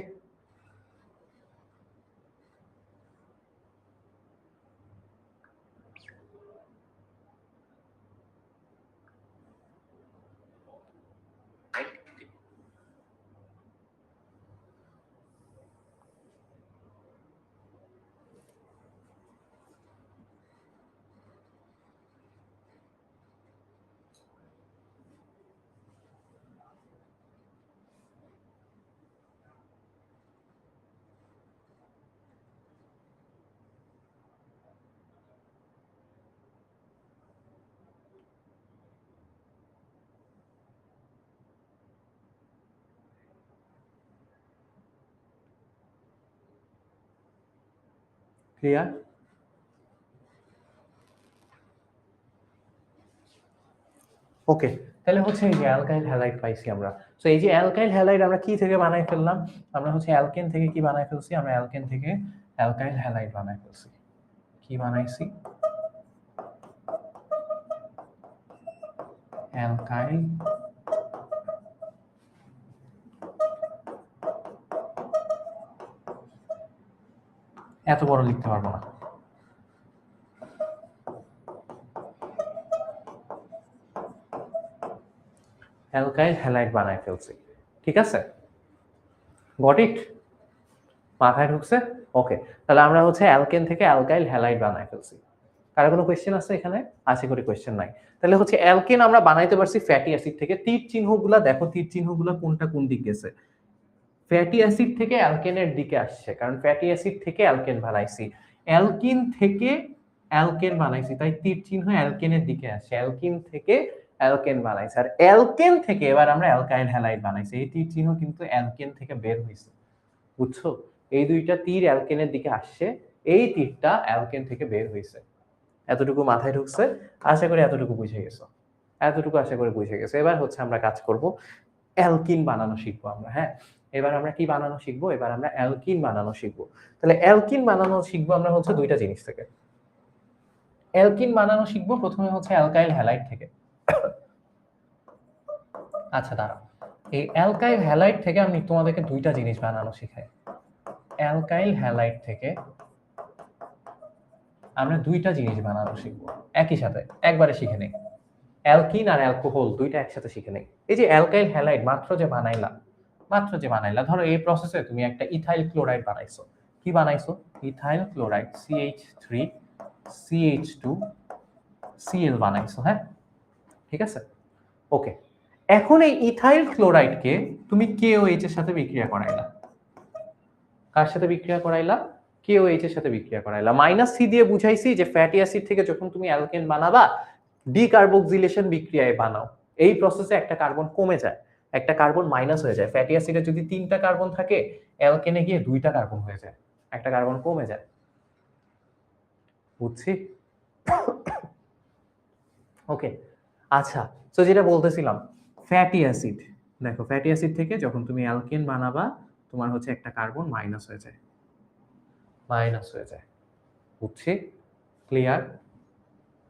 ক্লিয়ার? ওকে, তাহলে হচ্ছে এই যে অ্যালকাইল হ্যালাইড পাইছি আমরা। সো এই যে অ্যালকাইল হ্যালাইড আমরা কি থেকে বানাই ফেললাম? আমরা হচ্ছে অ্যালকেন থেকে কি বানাই ফেলছি? আমরা অ্যালকেন থেকে অ্যালকাইল হ্যালাইড বানাই ফেলছি। কি বানাইছি? অ্যালকাইল, এত বড় লিখতে পারবো না। অ্যালকাইল হ্যালাইড বানাই ফেলছি, ঠিক আছে? Got it? মাথায় ঢুকছে? ওকে, তাহলে আমরা হচ্ছে অ্যালকেন থেকে অ্যালকাইল হ্যালাইড বানাই ফেলছি। কারো কোনো কোয়েশ্চেন আছে এখানে? আশা করি কোয়েশ্চেন নাই। তাহলে হচ্ছে অ্যালকেন আমরা বানাইতে পারছি ফ্যাটি অ্যাসিড থেকে। তীর চিহ্নগুলা দেখো, তীর চিহ্নগুলা কোনটা কোন দিক গেছে। ফ্যাটি অ্যাসিড থেকে অ্যালকেনের দিকে আসছে, কারণ ফ্যাটি অ্যাসিড থেকে অ্যালকেন বানাইছি। অ্যালকিন থেকে অ্যালকেন বানাইছি, তাই তীর চিহ্ন অ্যালকেনের দিকে আসছে। অ্যালকিন থেকে অ্যালকেন বানাইছি, আর অ্যালকেন থেকে এবার আমরা অ্যালকাইল হ্যালাইড বানাইছি। এই তীর চিহ্ন কিন্তু অ্যালকেন থেকে বের হয়েছে, বুঝছো? এই দুইটা তীর অ্যালকেনের দিকে আসছে, এই তীরটা অ্যালকেন থেকে বের হয়েছে। এতটুকু মাথায় ঢুকছে? আশা করি এতটুকু বুঝে গেছো। এতটুকু আশা করি বুঝে গেছো। এবার হচ্ছে আমরা কাজ করব, অ্যালকিন বানানো শিখবো আমরা, হ্যাঁ? এবার আমরা কি বানানো শিখবো? এবার আমরা অ্যালকিন বানানো শিখবো। তাহলে অ্যালকিন বানানো শিখবো আমরা হচ্ছে দুইটা জিনিস থেকে। অ্যালকিন বানানো শিখবো প্রথমে হচ্ছে অ্যালকাইল হ্যালাইড থেকে। আচ্ছা দাঁড়াও, এই অ্যালকাইল হ্যালাইড থেকে আমি তোমাদেরকে দুইটা জিনিস বানানো শিখাই। অ্যালকাইল হ্যালাইড থেকে আমরা দুইটা জিনিস বানানো শিখবো একই সাথে, একবারে শিখে নেই। অ্যালকিন আর অ্যালকোহল দুইটা একসাথে শিখে নেই। এই যে অ্যালকাইল হ্যালাইড মাত্র যে বানাইলা, ধরো এই প্রসেসে তুমি একটা ইথাইল ক্লোরাইড বানাইছো। কি বানাইছো? Ethyl chloride CH3 CH2 Cl বানাইছো, হ্যাঁ ঠিক আছে, ওকে। এখন এই ইথাইল ক্লোরাইডকে তুমি KOH এর সাথে বিক্রিয়া করাইলা। কার সাথে বিক্রিয়া করাইলা? KOH এর সাথে বিক্রিয়া করাইলা। -C দিয়ে বুঝাইছি যে ফ্যাটি অ্যাসিড থেকে যখন তুমি অ্যালকেন বানাবা, ডিকার্বক্সিলেশন বিক্রিয়ায় বানাও। এই প্রসেসে একটা কার্বন কমে যায়, একটা কার্বন মাইনাস হয়ে যায়। ফ্যাটি অ্যাসিডে যদি 3টা কার্বন থাকে, অ্যালকেনে গিয়ে 2টা কার্বন হয়ে যায়, একটা কার্বন কমে যায়। বুঝছি? ওকে, আচ্ছা, তো যেটা বলতেছিলাম, ফ্যাটি অ্যাসিড, দেখো ফ্যাটি অ্যাসিড থেকে যখন তুমি অ্যালকেন বানাবা, তোমার হচ্ছে একটা কার্বন মাইনাস হয়ে যায়, বুঝছি? ক্লিয়ার?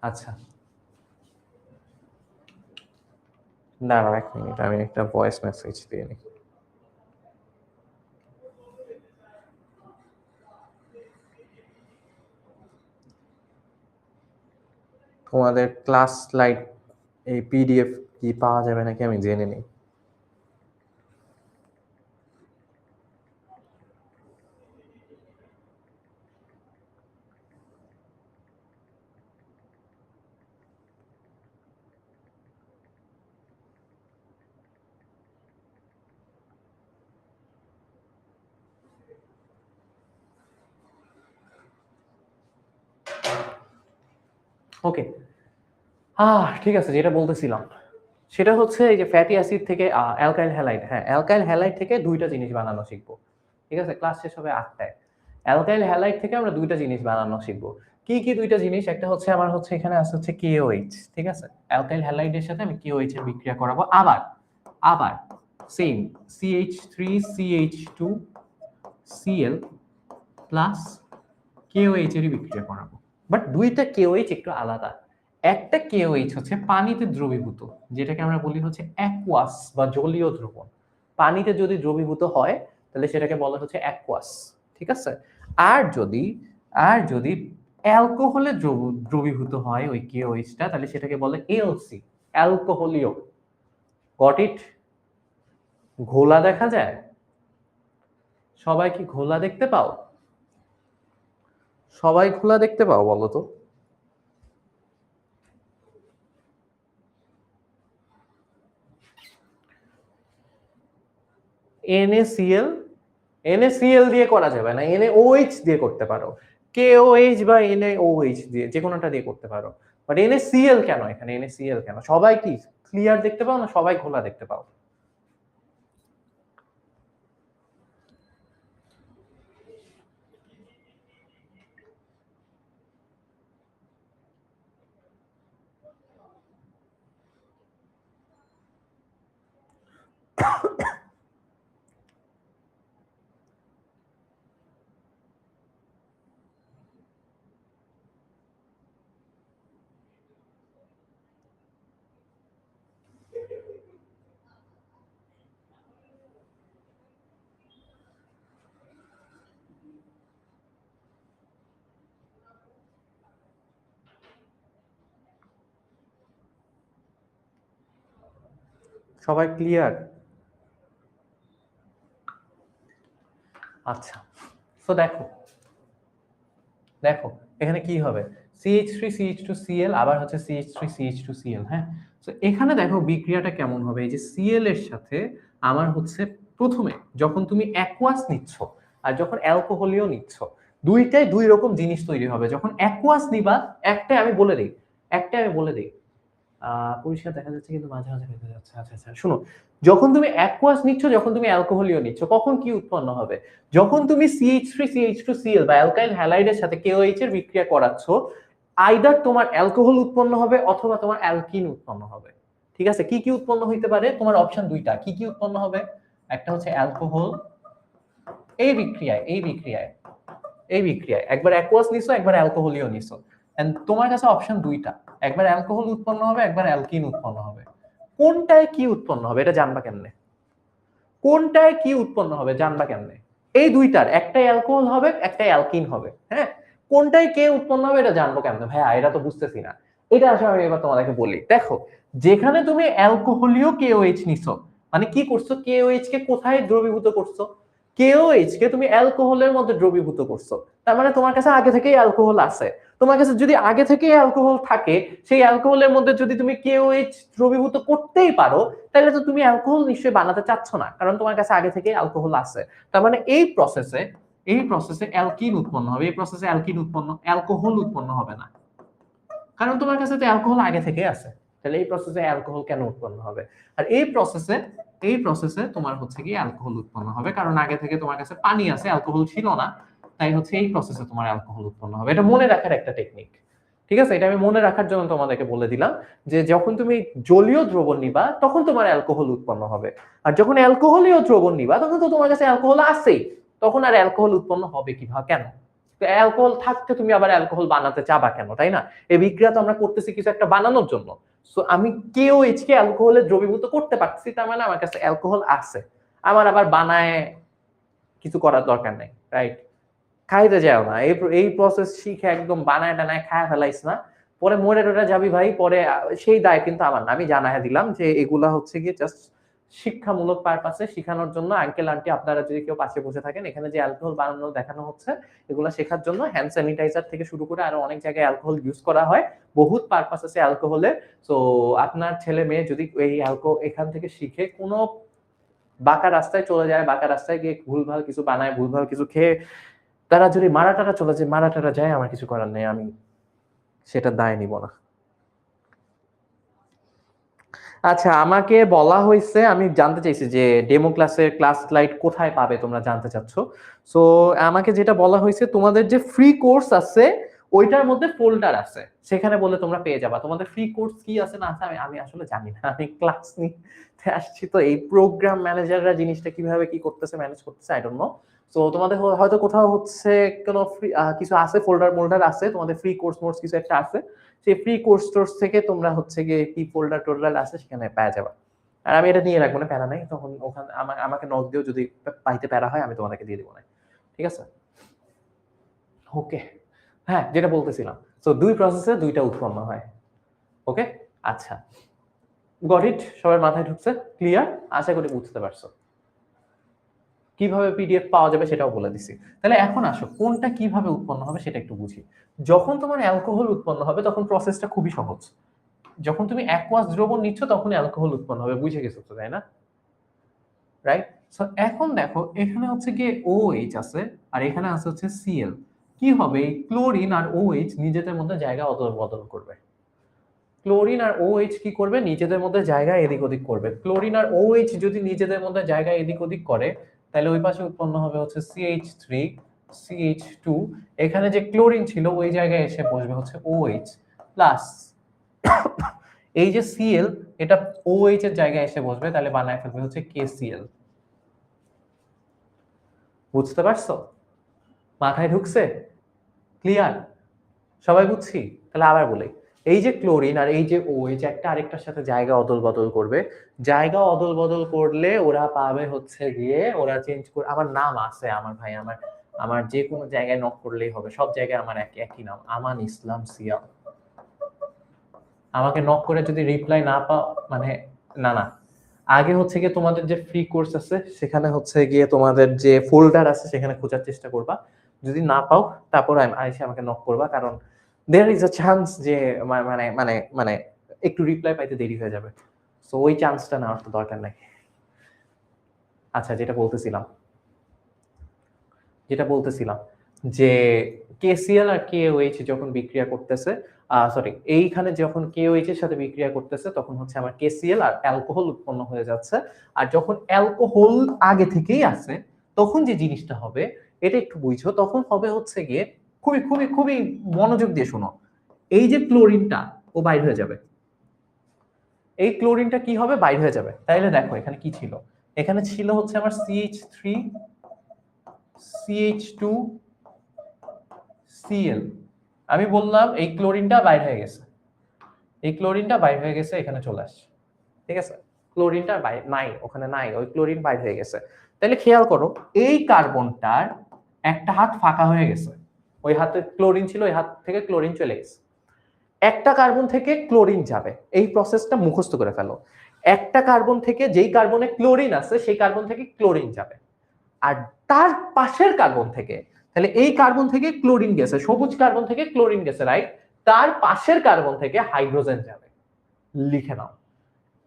আচ্ছা, দাঁড়াও 1 মিনিট, আমি একটা ভয়েস মেসেজ দিয়ে নিই। তোমাদের ক্লাস স্লাইড এই PDF কি পাওয়া যাবে নাকি আমি জেনে নিই। ওকে, ঠিক আছে, যেটা বলতেছিলাম সেটা হচ্ছে এই যে ফ্যাটি অ্যাসিড থেকে অ্যালকাইল হ্যালাইড, হ্যাঁ অ্যালকাইল হ্যালাইড থেকে দুইটা জিনিস বানানো শিখবো, ঠিক আছে? ক্লাস শেষ হবে 8টায়। অ্যালকাইল হ্যালাইড থেকে আমরা দুইটা জিনিস বানানো শিখবো। কি কি দুইটা জিনিস? একটা হচ্ছে আমার হচ্ছে এখানে আছে হচ্ছে KOH, ঠিক আছে? অ্যালকাইল হ্যালাইডের সাথে আমি KOH এর বিক্রিয়া করাবো, আবার same CH3CH2 Cl plus KOH এর বিক্রিয়া করাবো। বাট দুইটা KOH একটু আলাদা। একটা KOH হচ্ছে পানিতে দ্রবীভূত, যেটাকে আমরা বলি হচ্ছে অ্যাকুয়াস বা জলীয় দ্রবণ। পানিতে যদি দ্রবীভূত হয় তাহলে সেটাকে বলা হচ্ছে অ্যাকুয়াস, ঠিক আছে? আর যদি অ্যালকোহলে দ্রবীভূত হয় ওই KOH-টা, তাহলে সেটাকে বলে ALC, অ্যালকোহলীয়। Got it? ঘোলা দেখা যায়? সবাই কি ঘোলা দেখতে পাও? সবাই ঘোলা দেখতে পাও বলো তো? NaCl দিয়ে করা যাবে না, NaOH দিয়ে করতে পারো, KOH বা NaOH দিয়ে, যে কোনোটা দিয়ে করতে পারো। বাট NaCl কেন এখানে? NaCl কেন? সবাই কি ক্লিয়ার দেখতে পাও না সবাই ঘোলা দেখতে পাও? সবাই ক্লিয়ার? আচ্ছা, তো দেখো এখানে কি হবে, CH3CH2Cl আবার হচ্ছে CH3CH2Cl, হ্যাঁ। তো এখানে দেখো বিক্রিয়াটা কেমন হবে, এই যে Cl এর সাথে আমার হচ্ছে প্রথমে যখন তুমি অ্যাকুয়াস নিচ্ছ আর যখন অ্যালকোহলীয় নিচ্ছ, দুইটাই দুই রকম জিনিস তৈরি হবে। যখন অ্যাকুয়াস নিবা, একটাই আমি বলে দিই, পরিষ্কার দেখা যাচ্ছে কিন্তু মাঝে মাঝে দেখা যাচ্ছে। আচ্ছা আচ্ছা, শুনো, যখন তুমি অ্যাকুয়াস নিচ্ছ, যখন তুমি অ্যালকোহলীয় নিচ্ছ, কখন কি উৎপন্ন হবে? যখন তুমি CH3CH2Cl বা অ্যালকাইল হ্যালাইডের সাথে KOH এর বিক্রিয়া করাচ্ছ, আইদার তোমার অ্যালকোহল উৎপন্ন হবে অথবা তোমার অ্যালকিন উৎপন্ন হবে, ঠিক আছে? কি কি উৎপন্ন হইতে পারে? তোমার অপশন দুইটা, কি কি উৎপন্ন হবে? একটা হচ্ছে অ্যালকোহল, এই বিক্রিয়ায় একবার অ্যাকুয়াস নিছো, একবার অ্যালকোহলীয় নিছো, এন্ড তোমার কাছে অপশন দুইটা, একবার অ্যালকোহল উৎপন্ন হবে, একবার অ্যালকিন উৎপন্ন হবে। কোনটায় কি উৎপন্ন হবে এটা জানবা কেমনে? কোনটায় কি উৎপন্ন হবে জানবা কেমনে? এই দুইটার একটাই অ্যালকোহল হবে, একটাই অ্যালকিন হবে। হ্যাঁ? কোনটায় কে উৎপন্ন হবে এটা জানবো কেমনে? ভাইয়া এটা তো বুঝতেছি না। এটা আসলে আমি এবার তোমাদেরকে বলি। দেখো, যেখানে তুমি অ্যালকোহলীয় KOH নিছো, মানে কি করছো? KOH কে কোথায় দ্রবীভূত করছো? KOH কে তুমি অ্যালকোহলের মধ্যে দ্রবীভূত করছো। তার মানে তোমার কাছে আগে থেকেই অ্যালকোহল আছে। তোমার কাছে যদি আগে থেকেই অ্যালকোহল থাকে, সেই অ্যালকোহলের মধ্যে যদি তুমি KOH দ্রবীভূত করতেই পারো, তাহলে তো তুমি অ্যালকোহল নিশ্চয়ই বানাতে চাচ্ছ না, কারণ তোমার কাছে আগে থেকেই অ্যালকোহল আছে। তার মানে এই প্রসেসে অ্যালকিন উৎপন্ন হবে, এই প্রসেসে অ্যালকিন উৎপন্ন, অ্যালকোহল উৎপন্ন হবে না, কারণ তোমার কাছে তো অ্যালকোহল আগে থেকে আছে। তাহলে এই প্রসেসে অ্যালকোহল কেন উৎপন্ন হবে? আর এই প্রসেসে তোমার হচ্ছে কি অ্যালকোহল উৎপন্ন হবে, কারণ আগে থেকে তোমার কাছে পানি আছে, অ্যালকোহল ছিল না। তাই হচ্ছে এই প্রসেসে তোমার অ্যালকোহল উৎপন্ন হবে। এটা মনে রাখার একটা টেকনিক। ঠিক আছে, এটা আমি মনে রাখার জন্য তোমাদেরকে বলে দিলাম যে যখন তুমি জলীয় দ্রবণ নিবা তখন তোমার অ্যালকোহল উৎপন্ন হবে, আর যখন অ্যালকোহলীয় দ্রবণ নিবা তখন তো তোমার কাছে অ্যালকোহল আছেই, তখন আর অ্যালকোহল উৎপন্ন হবে কিভাবে, কেন? অ্যালকোহল থাকতে তুমি আবার অ্যালকোহল বানাতে চাবা কেন, তাই না? এই বিক্রিয়া তো আমরা করতেছি কিছু একটা বানানোর জন্য। সো আমি KOH কে অ্যালকোহলে দ্রবীভূত করতে পারছি, তার মানে আমার কাছে অ্যালকোহল আছে। আমার আবার বানায় কিছু করার দরকার নাই, রাইট? খাইতে যাও না, এই প্রসেস শিখে একদম বানায় টানায় খায় ফেলাইস না, পরে মরে টরে যাবি ভাই, পরে সেই দায় কিন্তু আমার না। আমি জানায় দিলাম যে এগুলা হচ্ছে গিয়ে জাস্ট শিক্ষামূলক পারপাসে শিখানোর জন্য। আঙ্কেল আন্টি আপনারা যদি কেউ পাশে বসে থাকেন, এখানে যে অ্যালকোহল বানানো দেখানো হচ্ছে এগুলা শেখার জন্য। হ্যান্ড স্যানিটাইজার থেকে শুরু করে আরো অনেক জায়গায় অ্যালকোহল ইউজ করা হয়, বহুত পারপাস আছে অ্যালকোহলের। সো আপনার ছেলে মেয়ে যদি এই এখান থেকে শিখে কোনো বাঁকা রাস্তায় চলে যায়, বাঁকা রাস্তায় গিয়ে ভুলভাল কিছু বানায়, ভুলভাল কিছু খেয়ে তারা যদি মারা চলে যায়, মারা যায়, আমার কিছু করার নেই, আমি সেটা দায় নিব না। আচ্ছা, আমাকে বলা হয়েছে, আমি জানতে চাইছি যে ডেমো ক্লাসের ক্লাস স্লাইড কোথায় পাবে, তোমরা জানতে চাচ্ছ। সো আমাকে যেটা বলা হয়েছে, তোমাদের যে ফ্রি কোর্স আছে ওইটার মধ্যে ফোল্ডার আছে, সেখানে বলে তোমরা পেয়ে যাবা। তোমাদের ফ্রি কোর্স কি আছে না আছে আমি আমি আসলে জানি না, আমি ক্লাস নিতে আসছি তো। এই প্রোগ্রাম ম্যানেজাররা জিনিসটা কিভাবে কি করতেছে, ম্যানেজ করতেছে, আই ডোন্ট নো। তো তোমাদের হয়তো কোথাও হচ্ছে কোনো ফ্রি কিছু আছে, ফোল্ডার আছে, তোমাদের ফ্রি কোর্স মোর্স কিছু একটা আছে, সেই ফ্রি কোর্স টোর্স থেকে তোমরা হচ্ছে গিয়ে কি ফোল্ডার টোল্ডার আছে সেখানে পেয়ে যাবা। আর আমি এটা নিয়ে রাখবো না, প্যারা নাই, তখন ওখানে আমাকে নক দিও যদি পাইতে প্যারা হয়, আমি তোমাদেরকে দিয়ে দিব না। ঠিক আছে, ওকে। হ্যাঁ, যেটা বলতেছিলাম, তো দুই প্রসেসে দুইটা উৎপন্ন হয়। ওকে, আচ্ছা, গট ইট, সবার মাথায় ঢুকছে? ক্লিয়ার? আশা করি বুঝতে পারছো। কিভাবে PDF পাওয়া যাবে সেটাও বলে দিছি। তাহলে এখন আসো কোনটা কিভাবে উৎপন্ন হবে সেটা একটু বুঝি। যখন তোমার অ্যালকোহল উৎপন্ন হবে তখন প্রসেসটা খুবই সহজ। যখন তুমি অ্যাকুয়াস দ্রবণ নিচ্ছ তখন অ্যালকোহল উৎপন্ন হবে, বুঝে গেছো তো, তাই না? রাইট? সো এখন দেখো, এখানে হচ্ছে গিয়ে OH আছে আর এখানে আছে হচ্ছে Cl। কি হবে? এই ক্লোরিন আর OH নিজেদের মধ্যে জায়গা অদল বদল করবে। ক্লোরিন আর OH কি করবে? নিজেদের মধ্যে জায়গা এদিক ওদিক করবে। ক্লোরিন আর OH যদি নিজেদের মধ্যে জায়গা এদিক ওদিক করে, তাহলে ওই পাশে উৎপন্ন হবে হচ্ছে CH3 CH2। এখানে যে ক্লোরিন ছিল ওই জায়গায় এসে বসবে হচ্ছে OH প্লাস এই যে Cl, এটা OH এর জায়গায় এসে বসবে, তাহলে বানায় ফেলবে হচ্ছে KCl। বুঝতে পারছো? মাথায় ঢুকছে? ক্লিয়ার? সবাই বুঝছি? তাহলে আবার বলি, এই যে ক্লোরিন আর এই যে OH একটা আরেকটার সাথে জায়গা অদল বদল করবে। জায়গা অদল বদল করলে ওরা পাবে হচ্ছে গিয়ে, ওরা চেঞ্জ করে, আমার নাম আছে, আমার ভাই, আমার আমার যে কোনো জায়গায় নক করলেই হবে, সব জায়গায় আমার একই নাম, আমান ইসলাম সিয়াম। আমাকে নক করে যদি রিপ্লাই না পাও, মানে না না, আগে হচ্ছে গিয়ে তোমাদের যে ফ্রি কোর্স আছে সেখানে হচ্ছে গিয়ে তোমাদের যে ফোল্ডার আছে সেখানে খোঁজার চেষ্টা করবা। যদি না পাও তারপর আইসে আমাকে নক করবা, কারণ দেয়ার ইজ আ চান্স যে মানে মানে মানে একটু রিপ্লাই পাইতে দেরি হয়ে যাবে। সো ওই চান্সটা নেওয়ার তো দরকার নাই। আচ্ছা, যেটা বলতেছিলাম যে KCl আর KOH যখন বিক্রিয়া করতেছে, সরি, এইখানে যখন KOH এর সাথে বিক্রিয়া করতেছে তখন হচ্ছে আমার KCl আর অ্যালকোহল উৎপন্ন হয়ে যাচ্ছে। আর যখন অ্যালকোহল আগে থেকেই আছে তখন যে জিনিসটা হবে এটা একটু বুঝো। তখন হবে হচ্ছে গিয়ে, খুবই খুবই খুবই মনোযোগ দিয়ে শোনো, এই যে ক্লোরিনটা ও বাইর হয়ে যাবে, এই ক্লোরিনটা কি হবে? বাইর হয়ে যাবে। তাইলে দেখো এখানে কি ছিল, এখানে ছিল হচ্ছে আমার CH3 CH2 Cl। আমি বললাম এই ক্লোরিনটা বাইর হয়ে গেছে, এই ক্লোরিনটা বাইর হয়ে গেছে, এখানে চলে আসছে। ঠিক আছে, ক্লোরিনটা নাই, ওখানে নাই, ওই ক্লোরিন বাইর হয়ে গেছে। তাহলে খেয়াল করো, এই কার্বনটার একটা হাত ফাঁকা হয়ে গেছে, ওই হাতে ক্লোরিন ছিল, ওই হাত থেকে ক্লোরিন চলে গেছে। একটা কার্বন থেকে ক্লোরিন যাবে, এই প্রসেসটা মুখস্থ করে ফেলো। একটা কার্বন থেকে, যেই কার্বনে ক্লোরিন আছে সেই কার্বন থেকে ক্লোরিন যাবে, আর তার পাশের কার্বন থেকে, তাহলে এই কার্বন থেকে ক্লোরিন গেছে, সবুজ কার্বন থেকে ক্লোরিন গেছে, রাইট? তার পাশের কার্বন থেকে হাইড্রোজেন যাবে। লিখে নাও,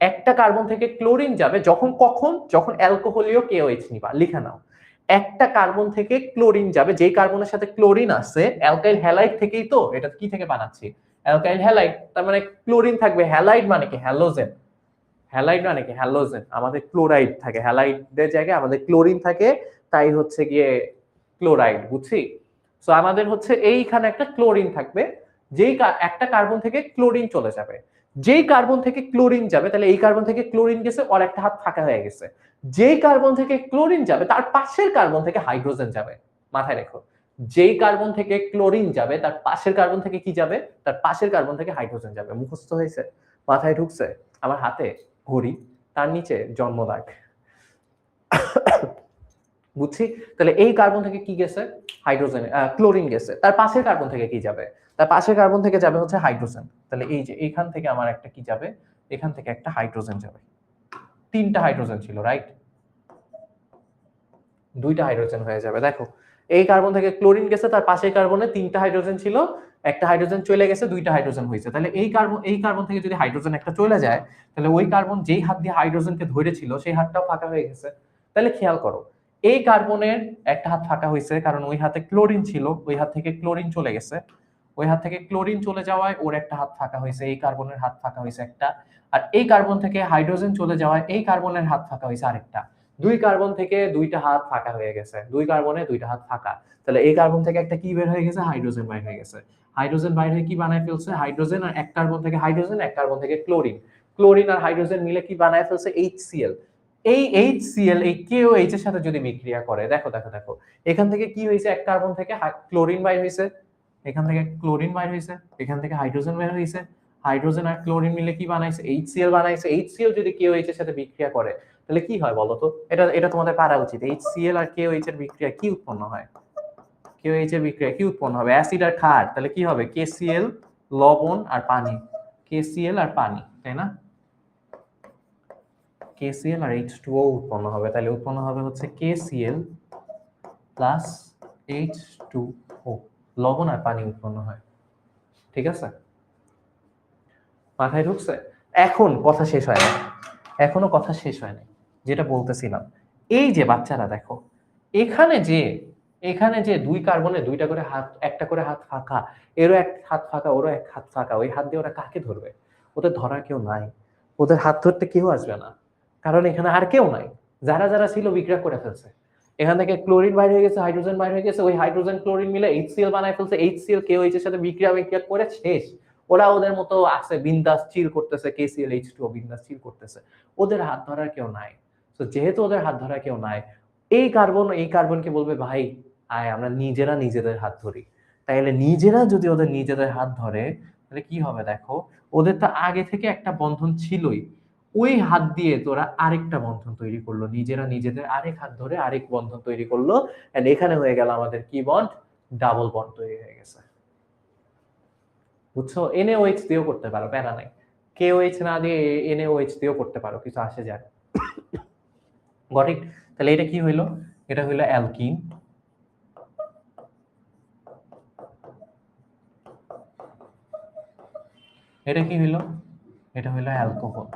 একটা কার্বন থেকে ক্লোরিন যাবে যখন, কখন? যখন অ্যালকোহলীয় KOH নিবা। লিখে নাও, একটা কার্বন থেকে ক্লোরিন যাবে, যেই কার্বনের সাথে ক্লোরিন আছে, অ্যালকাইল হ্যালাইড থেকেই তো, এটা কি থেকে বানাচ্ছি? অ্যালকাইল হ্যালাইড, তার মানে ক্লোরিন থাকবে। হ্যালাইড মানে কি? হ্যালোজেন। হ্যালাইড মানে কি? হ্যালোজেন। আমাদের ক্লোরাইড থাকে, হ্যালাইডের জায়গায় আমাদের ক্লোরিন থাকে, তাই হচ্ছে গিয়ে ক্লোরাইড, বুঝছি? সো আমাদের হচ্ছে এইখানে একটা ক্লোরিন থাকবে, যেই একটা কার্বন থেকে ক্লোরিন চলে যাবে, যেই কার্বন থেকে ক্লোরিন যাবে, তাহলে এই কার্বন থেকে ক্লোরিন গেছে, ওর একটা হাত ফাঁকা হয়ে গেছে। যেই কার্বন থেকে ক্লোরিন যাবে তার পাশের কার্বন থেকে হাইড্রোজেন যাবে। মাথায় রেখো, যেই কার্বন থেকে ক্লোরিন যাবে তার পাশের কার্বন থেকে কি যাবে? তার পাশের কার্বন থেকে হাইড্রোজেন যাবে। মুখস্থ হয়েছে? মাথায় ঢুকছে? আমার হাতে ঘড়ি, তার নিচে জন্মদাগ। বুঝছি? তাহলে এই কার্বন থেকে কি গেছে? হাইড্রোজেন, ক্লোরিন গেছে। তার পাশের কার্বন থেকে কি যাবে? তার পাশের কার্বন থেকে যাবে হচ্ছে হাইড্রোজেন। তাহলে এই যে এইখান থেকে আমার একটা কি যাবে? এখান থেকে একটা হাইড্রোজেন যাবে। তিনটা হাইড্রোজেন ছিল, রাইট? দুইটা হাইড্রোজেন হয়ে যাবে। দেখো, এই কার্বন থেকে ক্লোরিন গেছে, তার পাশের কার্বনে তিনটা হাইড্রোজেন ছিল, একটা হাইড্রোজেন চলে গেছে, দুইটা হাইড্রোজেন হয়েছে। তাহলে এই কার্বন থেকে যদি হাইড্রোজেন একটা চলে যায়, তাহলে ওই কার্বন যেই হাত দিয়ে হাইড্রোজেনকে ধরেছিল সেই হাতটাও ফাঁকা হয়ে গেছে। তাহলে খেয়াল করো, এই কার্বনের একটা হাত ফাঁকা হয়েছে কারণ ওই হাতে ক্লোরিন ছিল, ওই হাত থেকে ক্লোরিন চলে গেছে, ওই হাত থেকে ক্লোরিন চলে যাওয়ায় ওর একটা হাত ফাঁকা হয়েছে, এই কার্বনের হাত ফাঁকা হয়েছে একটা। আর এই কার্বন থেকে হাইড্রোজেন চলে যাওয়ায় এই কার্বনের হাত ফাঁকা হয়েছে আরেকটা। দুই কার্বন থেকে দুইটা হাত ফাঁকা হয়ে গেছে, দুই কার্বনে দুইটা হাত ফাঁকা। তাহলে এই কার্বন থেকে একটা কি বের হয়ে গেছে? হাইড্রোজেন বের হয়ে গেছে। হাইড্রোজেন বাইরে হয়ে কি বানায় ফেলছে? হাইড্রোজেন, আর এক কার্বন থেকে হাইড্রোজেন, এক কার্বন থেকে ক্লোরিন। ক্লোরিন আর হাইড্রোজেন মিলে কি বানায় ফেলছে? HCl। এই HCl এই KOH এর সাথে যদি বিক্রিয়া করে, দেখো দেখো দেখো, এখান থেকে কি হয়েছে? এক কার্বন থেকে ক্লোরিন বাইর হয়েছে, এখান থেকে ক্লোরিন বাইর হয়েছে, এখান থেকে হাইড্রোজেন বের হয়েছে, হাইড্রোজেন আর ক্লোরিন মিলে কি বানাইছে? HCl বানাইছে। HCl যদি KOH এর সাথে বিক্রিয়া করে, তাহলে কি হয় বলো তো? এটা এটা তোমাদের পারা উচিত। HCl আর KOH এর বিক্রিয়া কি উৎপন্ন হয়? KOH এর বিক্রিয়া কি উৎপন্ন হবে? অ্যাসিড আর ক্ষার। তাহলে কি হবে? KCl, লবণ আর পানি। KCl আর পানি, তাই না? KCl আর H2O উৎপন্ন হবে। তাহলে উৎপন্ন হবে হচ্ছে KCl প্লাস H2O, লবণ আর পানি উৎপন্ন হয়। ঠিক আছে? মাথায় ঢুকছে? এখন কথা শেষ হয় না, এখনো কথা শেষ হয় নাই। যেটা বলতেছিলাম, এই যে বাচ্চারা দেখো, এখানে যে এখানে যে দুই কার্বনে দুইটা করে হাত, একটা করে হাত ফাঁকা, এরও এক হাত ফাঁকা, ওরও এক হাত ফাঁকা, ওই হাত দিয়ে ওরা কাকে ধরবে? ওদের ধরার কেউ নাই, ওদের হাত ধরতে কেউ আসবে না, কারণ এখানে আর কেউ নাই। যারা যারা ছিল বিক্রিয়া করে ফেলছে। এখান থেকে ক্লোরিন বাইর হয়ে গেছে, হাইড্রোজেন বাইর হয়ে গেছে, ওই হাইড্রোজেন ক্লোরিন মিলে HCl বানায় ফেলছে। HCl KOH এর সাথে বিক্রিয়া বিক্রিয়া করে শেষ। ওরা ওদের মতো আছে, বিন্দাস চিল করতেছে, KCl H2O বিন্দাস চিল করতেছে। ওদের হাত ধরার কেউ নাই। তো যেহেতু ওদের হাত ধরার কেউ নাই, এই কার্বনকে বলবে, ভাই আয় আমরা নিজেরা নিজেদের হাত ধরি। তাইলে নিজেরা যদি ওদের নিজেদের হাত ধরে, তাহলে কি হবে দেখো, ওদের তো আগে থেকে একটা বন্ধন ছিলই, ওই হাত দিয়ে তোরা আরেকটা বন্ধন তৈরি করলো, নিজেরা নিজেদের আরেক হাত ধরে আরেক বন্ধন তৈরি করলো। এন্ড এখানে হয়ে গেল আমাদের কি বন্ড? ডাবল বন্ড তৈরি হয়ে গেছে। বুঝছো? NaOH দিয়েও করতে পারো, প্যারা নাই। KOH না দিয়ে NaOH দিয়েও করতে পারো, কিছু আসে যায়। Got it? তাহলে এটা কি হইলো? এটা হইলো অ্যালকিন। এটা কি হইলো? এটা হইলো অ্যালকোহল।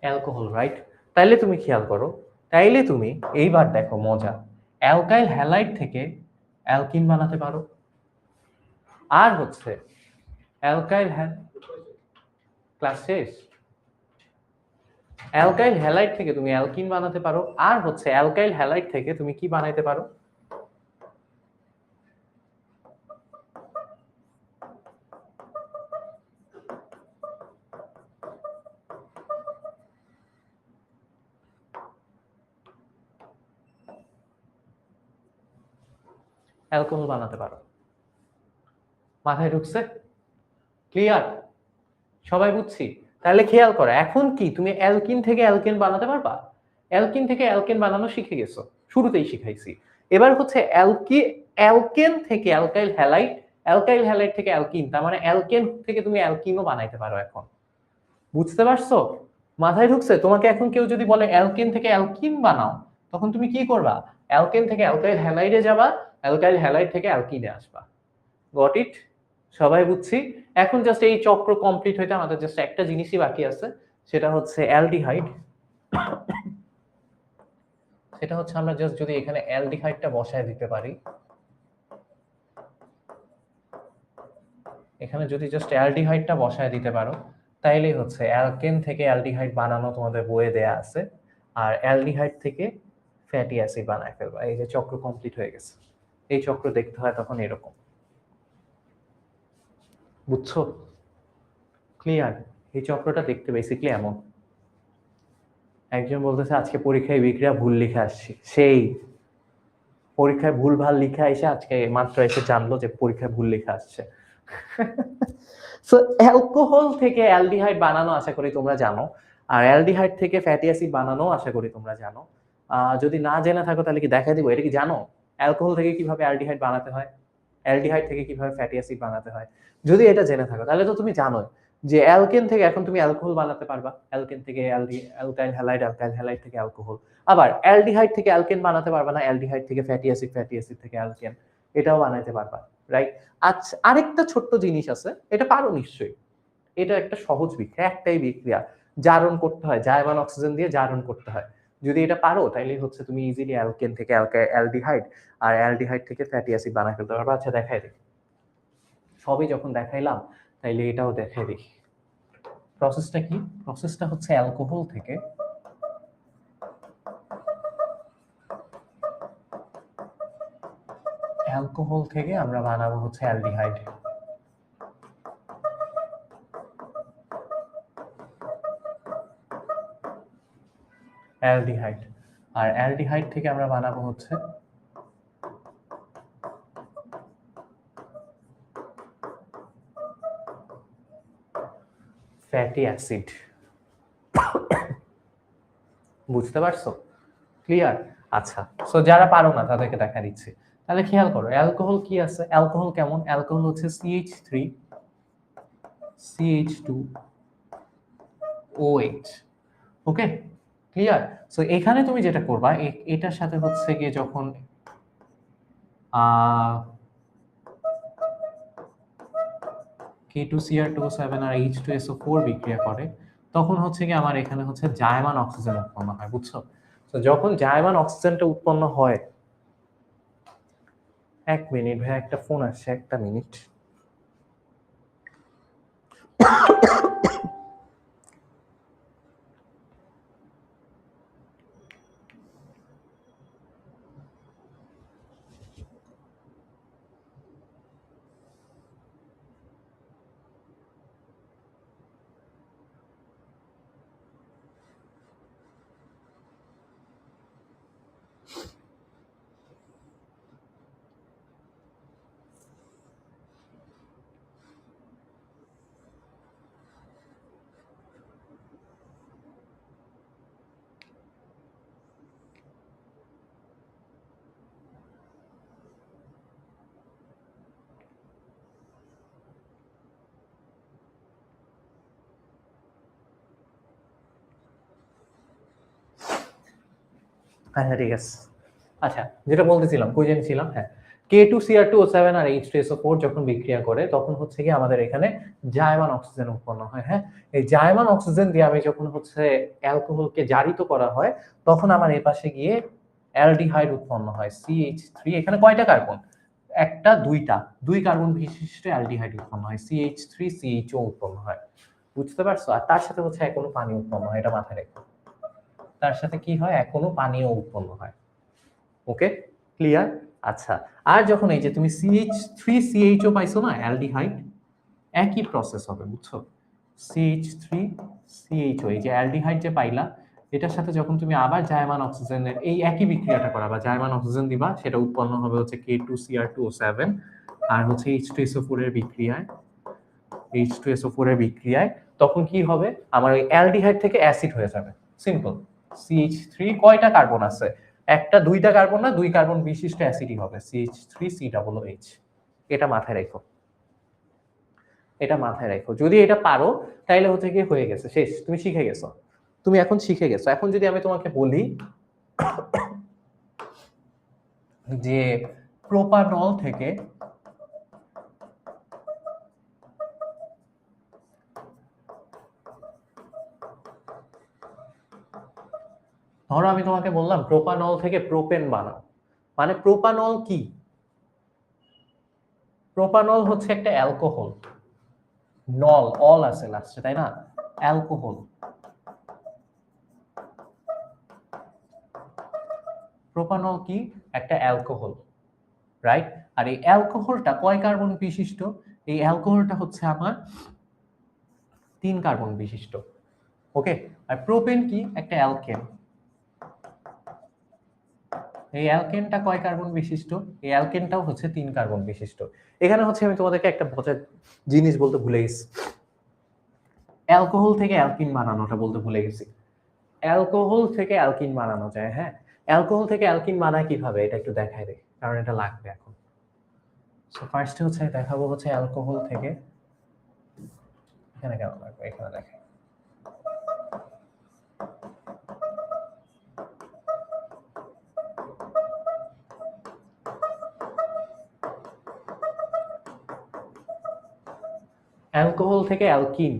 Alcohol, right? তাইলে তুমি খেয়াল করো, তাইলে তুমি এইবার দেখো মজা, অ্যালকাইল হ্যালাইড থেকে অ্যালকিন বানাতে পারো। আর হচ্ছে অ্যালকাইল ক্লাস শেষ। অ্যালকাইল হ্যালাইড থেকে তুমি অ্যালকিন বানাতে পারো, আর হচ্ছে অ্যালকাইল হ্যালাইড থেকে তুমি কি বানাইতে পারো? অ্যালকোহল বানাতে পারো। মাথায় ঢুকছে? ক্লিয়ার? সবাই বুঝছি? তাহলে খেয়াল করো, এখন কি তুমি অ্যালকিন থেকে অ্যালকেন বানাতে পারবা? অ্যালকিন থেকে অ্যালকেন বানানো শিখে গেছো, শুরুতেই শিখাইছি। এবার হচ্ছে অ্যালকেন থেকে অ্যালকাইল হ্যালাইড, অ্যালকাইল হ্যালাইড থেকে অ্যালকিন, তার মানে অ্যালকেন থেকে তুমি অ্যালকিনও বানাইতে পারো এখন। বুঝতে পারছো? মাথায় ঢুকছে? তোমাকে এখন কেউ যদি বলে অ্যালকেন থেকে অ্যালকিন বানাও, তখন তুমি কি করবা? অ্যালকেন থেকে অ্যালকাইল হ্যালাইডে যাবা, অ্যালকাইল হ্যালাইড থেকে অ্যালকিনে আসবা। Got it? সবাই বুঝছি? এখন জাস্ট এই চক্র কমপ্লিট হইতে আমাদের জাস্ট একটা জিনিসই বাকি আছে, সেটা হচ্ছে অ্যালডিহাইড। সেটা হচ্ছে আমরা জাস্ট যদি এখানে অ্যালডিহাইডটা বসায় দিতে পারি, এখানে যদি জাস্ট অ্যালডিহাইডটা বসায় দিতে পারো, তাইলেই হচ্ছে অ্যালকেন থেকে অ্যালডিহাইড বানানো তোমাদের বইয়ে দেয়া আছে, আর অ্যালডিহাইড থেকে ফ্যাটি অ্যাসিড বানায় ফেলবা। এই যে চক্র কমপ্লিট হয়ে গেছে। এই চক্র দেখতে হয় তখন এরকম। বুঝছো? ক্লিয়ার? এই চক্রটা দেখতে বেসিক্যালি এমন। একজন বলতেছে আজকে পরীক্ষায় বিক্রিয়া ভুল লিখে আসছি, সেই পরীক্ষায় ভুল ভাল লিখে এসে আজকে মাত্র এসে জানলো যে পরীক্ষায় ভুল লিখে আসছে। সো অ্যালকোহল থেকে অ্যালডিহাইড বানানো আশা করি তোমরা জানো, আর অ্যালডিহাইড থেকে ফ্যাটি অ্যাসিড বানানো আশা করি তোমরা জানো। যদি না জেনে থাকো তাহলে কি দেখা দিব, এটা কি জানো? অ্যালকোহল থেকে কিভাবে অ্যালডিহাইড বানাতে হয়, অ্যালডিহাইড থেকে কিভাবে ফ্যাটি অ্যাসিড বানাতে হয়, যদি এটা জেনে থাকো তাহলে তো তুমি জানো যে অ্যালকেন থেকে এখন তুমি অ্যালকোহল বানাতে পারবা, অ্যালকেন থেকে অ্যালকাইল হ্যালাইড, অ্যালকাইল হ্যালাইড থেকে অ্যালকোহল। আবার অ্যালডিহাইড থেকে অ্যালকেন বানাতে পারবা না, অ্যালডিহাইড থেকে ফ্যাটি অ্যাসিড, ফ্যাটি অ্যাসিড থেকে অ্যালকেন, এটাও বানাতে পারবা, রাইট? আচ্ছা, আরেকটা ছোট্ট জিনিস আছে, এটা পারো নিশ্চয়ই। এটা একটা সহজ বিক্রিয়া, একটাই বিক্রিয়া, জারণ করতে হয়, জায়মান অক্সিজেন দিয়ে জারণ করতে হয়। যদি এটা পারো তাইলে হচ্ছে তুমি ইজিলি অ্যালকেন থেকে অ্যালডিহাইড আর অ্যালডিহাইড থেকে ফ্যাটি অ্যাসিড বানাই ফেলতে পারবা। আচ্ছা দেখাই দেখি। সবই যখন দেখাইলাম তাইলে এটাও দেখাই দেখি। প্রসেসটা কি? প্রসেসটা হচ্ছে অ্যালকোহল থেকে আমরা বানাবো হচ্ছে অ্যালডিহাইড। অ্যালডিহাইড আর অ্যালডিহাইড থেকে আমরা বানাবো হচ্ছে ফ্যাটি অ্যাসিড। বুঝতে পারছো? ক্লিয়ার? আচ্ছা, সো যারা পারো না তাদেরকে দেখা দিচ্ছি। তাহলে খেয়াল করো অ্যালকোহল কি আছে, অ্যালকোহল কেমন? অ্যালকোহল হচ্ছে CH3 CH2 OH। ওকে, ক্লিয়ার? সো এখানে তুমি যেটা করবা, এটার সাথে হচ্ছে গিয়ে যখন K2Cr2O7 আর H2SO4 বিক্রিয়া করে, তখন হচ্ছে কি আমার এখানে হচ্ছে জায়মান অক্সিজেন উৎপন্ন হয়। বুঝছো? তো যখন জায়মান অক্সিজেনটা উৎপন্ন হয়, এক মিনিট ভাই, একটা ফোন আসছে, একটা মিনিট। হ্যাঁ ঠিক আছে। আচ্ছা, যেটা বলতেছিলাম, কই জানি ছিলাম? হ্যাঁ, K2Cr2O7 আর H2SO4 যখন বিক্রিয়া করে তখন হচ্ছে কি আমাদের এখানে জায়মান অক্সিজেন উৎপন্ন হয়। হ্যাঁ, এই জায়মান অক্সিজেন দিয়ে আমি যখন হচ্ছে অ্যালকোহলকে জারিত করা হয়, তখন আমার এই পাশে গিয়ে অ্যালডিহাইড উৎপন্ন হয় CH3। এখানে কয়টা কার্বন? একটা, দুইটা, দুই কার্বন বিশিষ্ট অ্যালডিহাইড উৎপন্ন হয়, CH3CHO উৎপন্ন হয়। বুঝতে পারছো? আর তার সাথে হচ্ছে এখনো পানি উৎপন্ন হয়, এটা মাথায় রেখো। তার সাথে কি হয়? এখনো পানিও উৎপন্ন হয়। ওকে, ক্লিয়ার? আচ্ছা, আর যখন এই যে তুমি CH3CHO পাইছো না, অ্যালডিহাইড, একই প্রসেস হবে। বুঝছো? CH3CHO, এই যে অ্যালডিহাইড যে পাইলা, এটার সাথে যখন তুমি আবার জায়মান অক্সিজেনের এই একই বিক্রিয়াটা করাবা, জায়মান অক্সিজেন দিবা, সেটা উৎপন্ন হবে হচ্ছে K2Cr2O7 আর হচ্ছে H2SO4 এর বিক্রিয়ায় H2SO4 এর বিক্রিয়ায় তখন কি হবে আমার ওই অ্যালডিহাইড থেকে অ্যাসিড হয়ে যাবে সিম্পল CH3 কয়টা কার্বন আছে একটা দুইটা কার্বন না দুই কার্বন বিশিষ্ট অ্যাসিডই হবে CH3COOH এটা মাথায় রাখো এটা মাথায় রাখো যদি এটা পারো তাহলে হচ্ছে কি হয়ে গেছে শেষ তুমি শিখে গেছো তুমি এখন শিখে গেছো এখন যদি আমি তোমাকে বলি যে প্রোপানল থেকে ধরো আমি তোমাকে বললাম প্রোপানল থেকে প্রোপেন বানাও মানে প্রোপানল কি প্রোপানল হচ্ছে একটা অ্যালকোহল নল অল আছে লাস্টে তাই না অ্যালকোহল প্রোপানল কি একটা অ্যালকোহল রাইট আর এই অ্যালকোহলটা কয় কার্বন বিশিষ্ট এই অ্যালকোহলটা হচ্ছে আমার 3 কার্বন বিশিষ্ট ওকে আর প্রোপেন কি একটা অ্যালকেন এই অ্যালকেনটা কয় কার্বন বিশিষ্ট এই অ্যালকেনটাও হচ্ছে 3 কার্বন বিশিষ্ট এখানে হচ্ছে আমি তোমাদেরকে একটা মজার জিনিস বলতে ভুলে গেছি অ্যালকোহল থেকে অ্যালকিন বানানোটা বলতে ভুলে গেছি অ্যালকোহল থেকে অ্যালকিন বানানো যায় হ্যাঁ অ্যালকোহল থেকে অ্যালকিন বানায় কিভাবে এটা একটু দেখাই দেই কারণ এটা লাগবে এখন সো ফার্স্ট হচ্ছে দেখাবো হচ্ছে অ্যালকোহল থেকে এখানে কেন লাগবে এখানে দেখাই অ্যালকোহল থেকে অ্যালকিন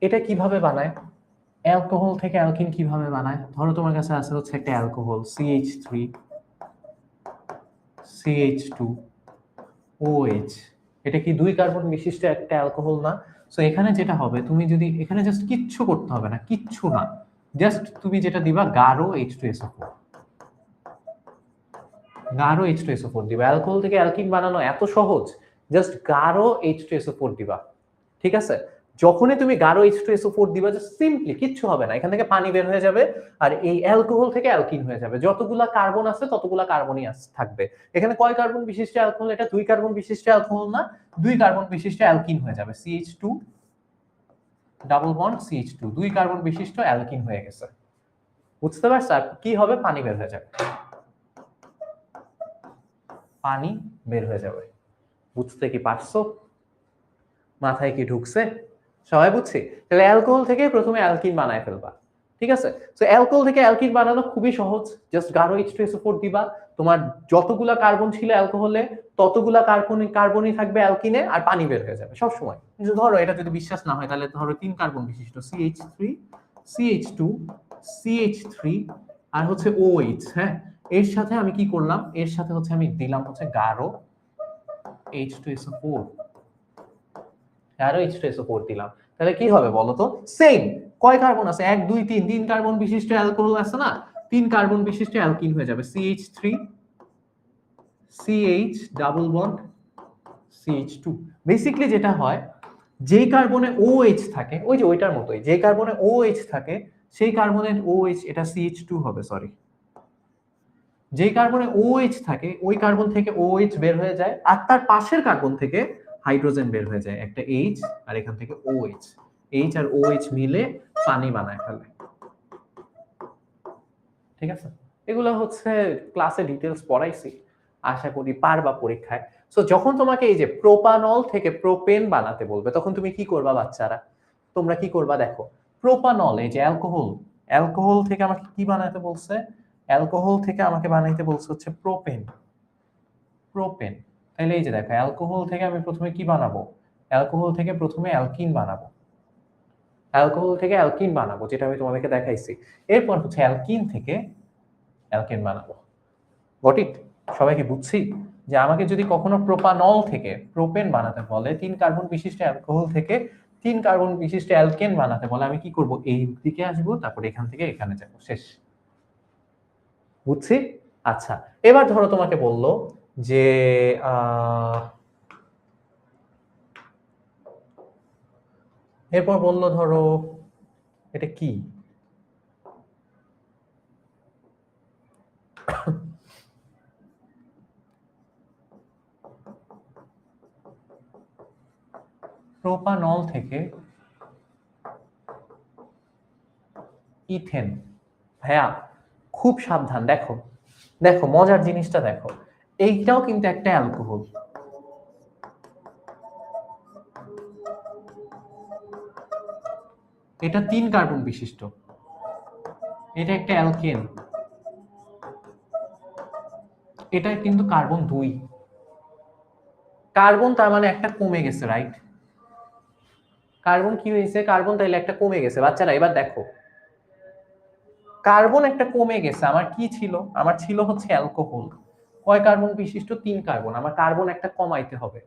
এটা কিভাবে বানায় অ্যালকোহল থেকে অ্যালকিন কিভাবে বানায় ধরো তোমার কাছে আছে হচ্ছে একটা অ্যালকোহল CH3 CH2 OH এটা কি 2 কার্বন বিশিষ্ট একটা অ্যালকোহল না সো এখানে যেটা হবে তুমি যদি এখানে জাস্ট কিচ্ছু করতে হবে না কিচ্ছু না জাস্ট তুমি যেটা দিবা গাঢ় H2SO4 গাঢ় H2SO4 দিবা অ্যালকোহল থেকে অ্যালকিন বানানো এত সহজ জাস্ট গাঢ় H2SO4 দিবা ঠিক আছে যখনই তুমি গাঢ় H2SO4 দিবা জাস্ট সিম্পলি কিচ্ছু হবে না এখান থেকে পানি বের হয়ে যাবে আর এই অ্যালকোহল থেকে অ্যালকিন হয়ে যাবে যতগুলা কার্বন আছে ততগুলা কার্বনই থাকবে এখানে কয় কার্বন বিশিষ্ট অ্যালকোহল এটা 2 কার্বন বিশিষ্ট অ্যালকোহল না 2 কার্বন বিশিষ্ট অ্যালকিন হয়ে যাবে CH2 double bond CH2 2 carbon বিশিষ্ট অ্যালকিন হয়ে গেছে বুঝতে পারছ আর কি হবে পানি বের হয়ে যাবে পানি বের হয়ে যাবে বুঝতে কি পারছো মাথায় কি ঢুকছে সবাই বুঝছি তাহলে অ্যালকোহল থেকে প্রথমে অ্যালকিন বানায় ফেলবা ঠিক আছে সো অ্যালকোহল থেকে অ্যালকিন বানানো খুবই সহজ জাস্ট গাঢ় H2SO4 দিবা তোমার যতগুলা কার্বন ছিল অ্যালকোহলে ততগুলা কার্বনই থাকবে অ্যালকিনে আর পানি বের হয়ে যাবে সব সময় ধরো এটা যদি বিশ্বাস না হয় তাহলে ধরো 3 কার্বন বিশিষ্ট CH3 CH2 CH3 আর হচ্ছে OH হ্যাঁ এর সাথে আমি কি করলাম এর সাথে হচ্ছে আমি দিলাম হচ্ছে গাঢ় H2SO4 আরো H2SO4 দিলাম তাহলে কি হবে বলো তো সেম কয় কার্বন আছে 1 2 3 3 কার্বন বিশিষ্ট অ্যালকোহল আছে না 3 কার্বন বিশিষ্ট অ্যালকিন হয়ে যাবে CH3 CH double bond CH2 basically যেটা হয় যেই কার্বনে OH থাকে ওই যে ওইটার মতোই যে কার্বনে OH থাকে সেই কার্বনের OH এটা CH2 হবে সরি যেই কার্বনে OH থাকে ওই কার্বন থেকে OH বের হয়ে যায় আর তার পাশের কার্বন থেকে হাইড্রোজেন বের হয়ে যায় একটা H আর এখান থেকে OH H আর OH মিলে পানি বানায় ফেলে ঠিক আছে এগুলো হচ্ছে ক্লাসে ডিটেইলস পড়াইছি আশা করি পারবা পরীক্ষায় সো যখন তোমাকে এই যে প্রোপানল থেকে প্রোপেন বানাতে বলবে তখন তুমি কি করবা বাচ্চারা তোমরা কি করবা দেখো প্রোপানল এই যে অ্যালকোহল অ্যালকোহল থেকে আমাকে কি বানাতে বলছে অ্যালকোহল থেকে আমাকে বানাইতে বলছে হচ্ছে প্রোপেন প্রোপেন তাহলে এই যে দেখো অ্যালকোহল থেকে আমি প্রথমে কি বানাবো অ্যালকোহল থেকে প্রথমে অ্যালকিন বানাবো অ্যালকোহল থেকে অ্যালকিন বানাবো যেটা আমি তোমাদেরকে দেখাইছি এরপর হচ্ছে অ্যালকিন থেকে অ্যালকেন বানাবো গট ইট সবাইকে বুঝছি যে আমাকে যদি কখনো প্রোপানল থেকে প্রোপেন বানাতে বলে 3 কার্বন বিশিষ্ট অ্যালকোহল থেকে 3 কার্বন বিশিষ্ট অ্যালকেন বানাতে বলে আমি কি করব এই দিকে আসবো তারপর এখান থেকে এখানে যাব শেষ বুঝছি আচ্ছা এবার ধরো তোমাকে বললো যে এরপর বললো ধরো এটা কি প্রোপানল থেকে ইথেন। ভাইয়া খুব সাবধান, দেখো দেখো মজার জিনিসটা দেখো, এইটাও কিন্তু একটা অ্যালকোহল। এটা 3 কার্বন বিশিষ্ট, এটা একটা অ্যালকেন, এটা কিন্তু কার্বন 2। কার্বন তার মানে একটা কমে গেছে, রাইট? কার্বন কি হয়েছে? কার্বন তাইলে একটা কমে গেছে। বাচ্চারা এবার দেখো, কার্বন একটা কমে গেছে, আমার কি ছিল? আমার ছিল হচ্ছে অ্যালকোহল। কয় কার্বন বিশিষ্ট? 3 কার্বন। আমার কার্বন একটা কমাইতে হবে,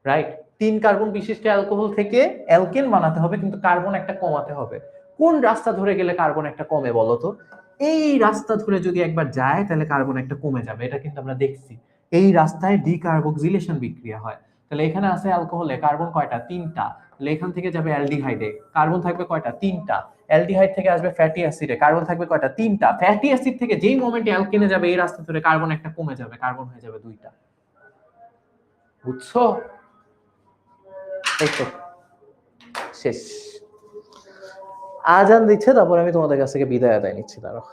রাইট? 3 কার্বন বিশিষ্ট অ্যালকোহল থেকে অ্যালকেন বানাতে হবে, কিন্তু কার্বন একটা কমাতে হবে। কোন রাস্তা ধরে গেলে কার্বন একটা কমে বলো তো? এই রাস্তা ধরে যদি একবার যায় তাহলে কার্বন একটা কমে যাবে, এটা কিন্তু আমরা দেখছি। এই রাস্তায় ডিকার্বক্সিলেশন বিক্রিয়া হয়। তাহলে এখানে আছে অ্যালকোহলে কার্বন কয়টা? 3টা। তাহলে এখান থেকে যাবে অ্যালডিহাইডে, কার্বন থাকবে কয়টা? 3টা। অ্যালডিহাইড থেকে আসবে ফ্যাটি অ্যাসিডে, কার্বন থাকবে কয়টা? 3টা। ফ্যাটি অ্যাসিড থেকে যেই মোমেন্টে অ্যালকেনে যাবে এই রাস্তা ধরে কার্বন একটা কমে যাবে, কার্বন হয়ে যাবে 2টা। বুঝছো? এই তো শেষ। আজান দিচ্ছে, তারপর আমি তোমাদের কাছ থেকে বিদায় আদায় নিচ্ছি। দাঁড়াও।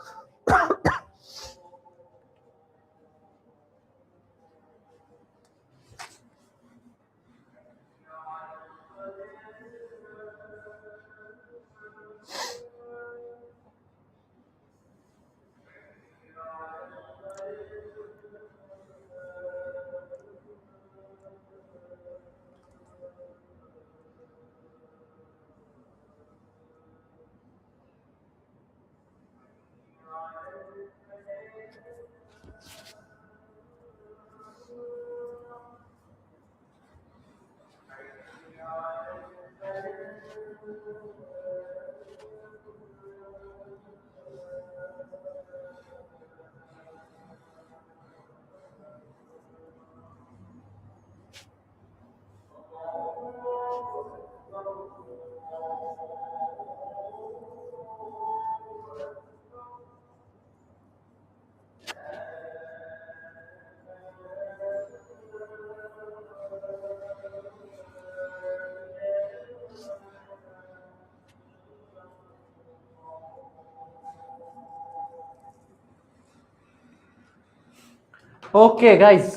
ওকে গাইস,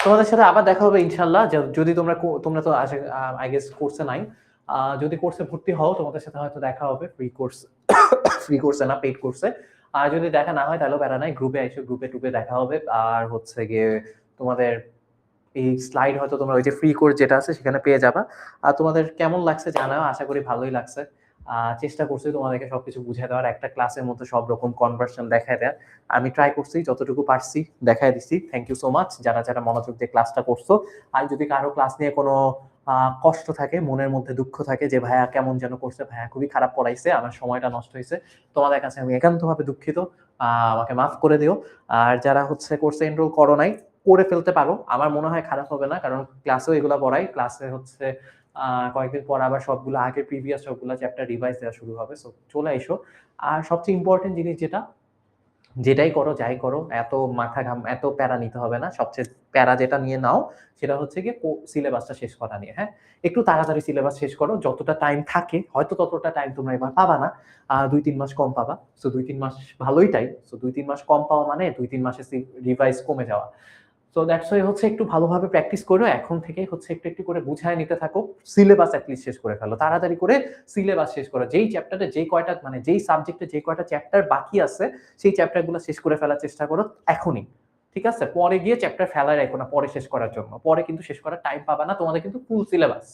তোমাদের সাথে আবার দেখা হবে ইনশাল্লাহ। যদি তোমরা তো আই গেস কোর্সে নাই, যদি কোর্সে ভর্তি হও তোমাদের সাথে হয়তো দেখা হবে ফ্রি কোর্স, ফ্রি কোর্সে না পেইড কোর্সে। আর যদি দেখা না হয় তাহলেও প্যারা নাই, গ্রুপে এসে গ্রুপে টুপে দেখা হবে। আর হচ্ছে গিয়ে তোমাদের এই স্লাইড হয়তো তোমরা ওই যে ফ্রি কোর্স যেটা আছে সেখানে পেয়ে যাবা। আর তোমাদের কেমন লাগছে জানাও, আশা করি ভালোই লাগছে। চেষ্টা করছি তোমাদেরকে সবকিছু বুঝিয়ে দেওয়ার, একটা ক্লাসের মধ্যে সব রকম কনভার্সন দেখায় দেওয়ার। আমি ট্রাই করছি, যতটুকু পারছি দেখায় দিচ্ছি। থ্যাংক ইউ সো মাচ যারা যারা মনোযোগ দিয়ে ক্লাসটা করছো। আর যদি কারো ক্লাস নিয়ে কোনো কষ্ট থাকে, মনের মধ্যে দুঃখ থাকে যে ভাইয়া কেমন যেন করছে, ভাইয়া খুবই খারাপ পড়াইছে, আমার সময়টা নষ্ট হয়েছে, তোমাদের কাছে আমি একান্তভাবে দুঃখিত। আমাকে মাফ করে দিও। আর যারা হচ্ছে কোর্সে এনরোল করো নাই, করে ফেলতে পারো, আমার মনে হয় খারাপ হবে না, কারণ ক্লাসেও এগুলো পড়াই। ক্লাসে হচ্ছে কয়েকদিন পর আবার সবগুলো আগের প্রিভিয়াস সবগুলো চ্যাপ্টার রিভাইজ দেওয়া শুরু হবে। সো চলে এসো। আর সবচেয়ে ইম্পর্টেন্ট জিনিস যেটা, যেটাই করো যাই করো এত মাথা ঘাম এত প্যারা নিতে হবে না। সবচেয়ে প্যারা যেটা নিয়ে নাও সেটা হচ্ছে গিয়ে সিলেবাসটা শেষ করা নিয়ে। হ্যাঁ, একটু তাড়াতাড়ি সিলেবাস শেষ করো, যতটা টাইম থাকে, হয়তো ততটা টাইম তোমরা এবার পাবা না, 2-3 মাস কম পাবা। সো 2-3 মাস ভালোই টাইম। সো 2-3 মাস কম পাওয়া মানে 2-3 মাসে রিভাইজ কমে যাওয়া। সো দ্যাটস ওয়াই হচ্ছে একটু ভালোভাবে প্র্যাকটিস করো, এখন থেকে হচ্ছে একটু একটু করে বুঝায় নিতে থাকো। সিলেবাস অ্যাটলিস্ট শেষ করে ফেলো, তাড়াতাড়ি করে সিলেবাস শেষ করো। যেই চ্যাপ্টারে যেই কয়টা মানে যেই সাবজেক্টে যেই কয়টা চ্যাপ্টার বাকি আছে সেই চ্যাপ্টারগুলো শেষ করে ফেলার চেষ্টা করো এখনই। ঠিক আছে? পরে গিয়ে চ্যাপ্টার ফেলা রাখো না পরে শেষ করার জন্য। পরে কিন্তু শেষ করার টাইম পাবা না, তোমাদের কিন্তু ফুল সিলেবাস,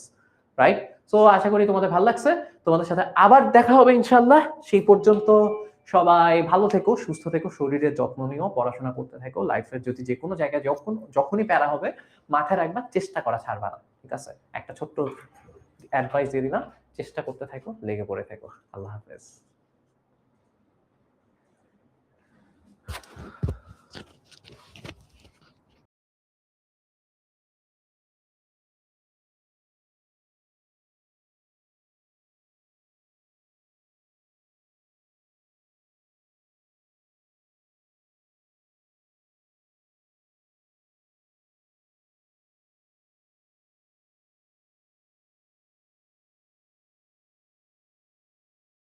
রাইট? সো আশা করি তোমাদের ভালো লাগছে। তোমাদের সাথে আবার দেখা হবে ইনশাআল্লাহ। সেই পর্যন্ত সবাই ভালো থেকো, সুস্থ থেকো, শরীরের যত্ন নিও, পড়াশোনা করতে থাকো। লাইফের যদি যে কোনো জায়গায় যখনই প্যারা হবে মাথায় রাখবা, চেষ্টা করা ছাড়বা না। ঠিক আছে? একটা ছোট্ট অ্যাডভাইস দিয়ে দিলাম, চেষ্টা করতে থাকো, লেগে পড়ে থাকো। আল্লাহ হাফেজ।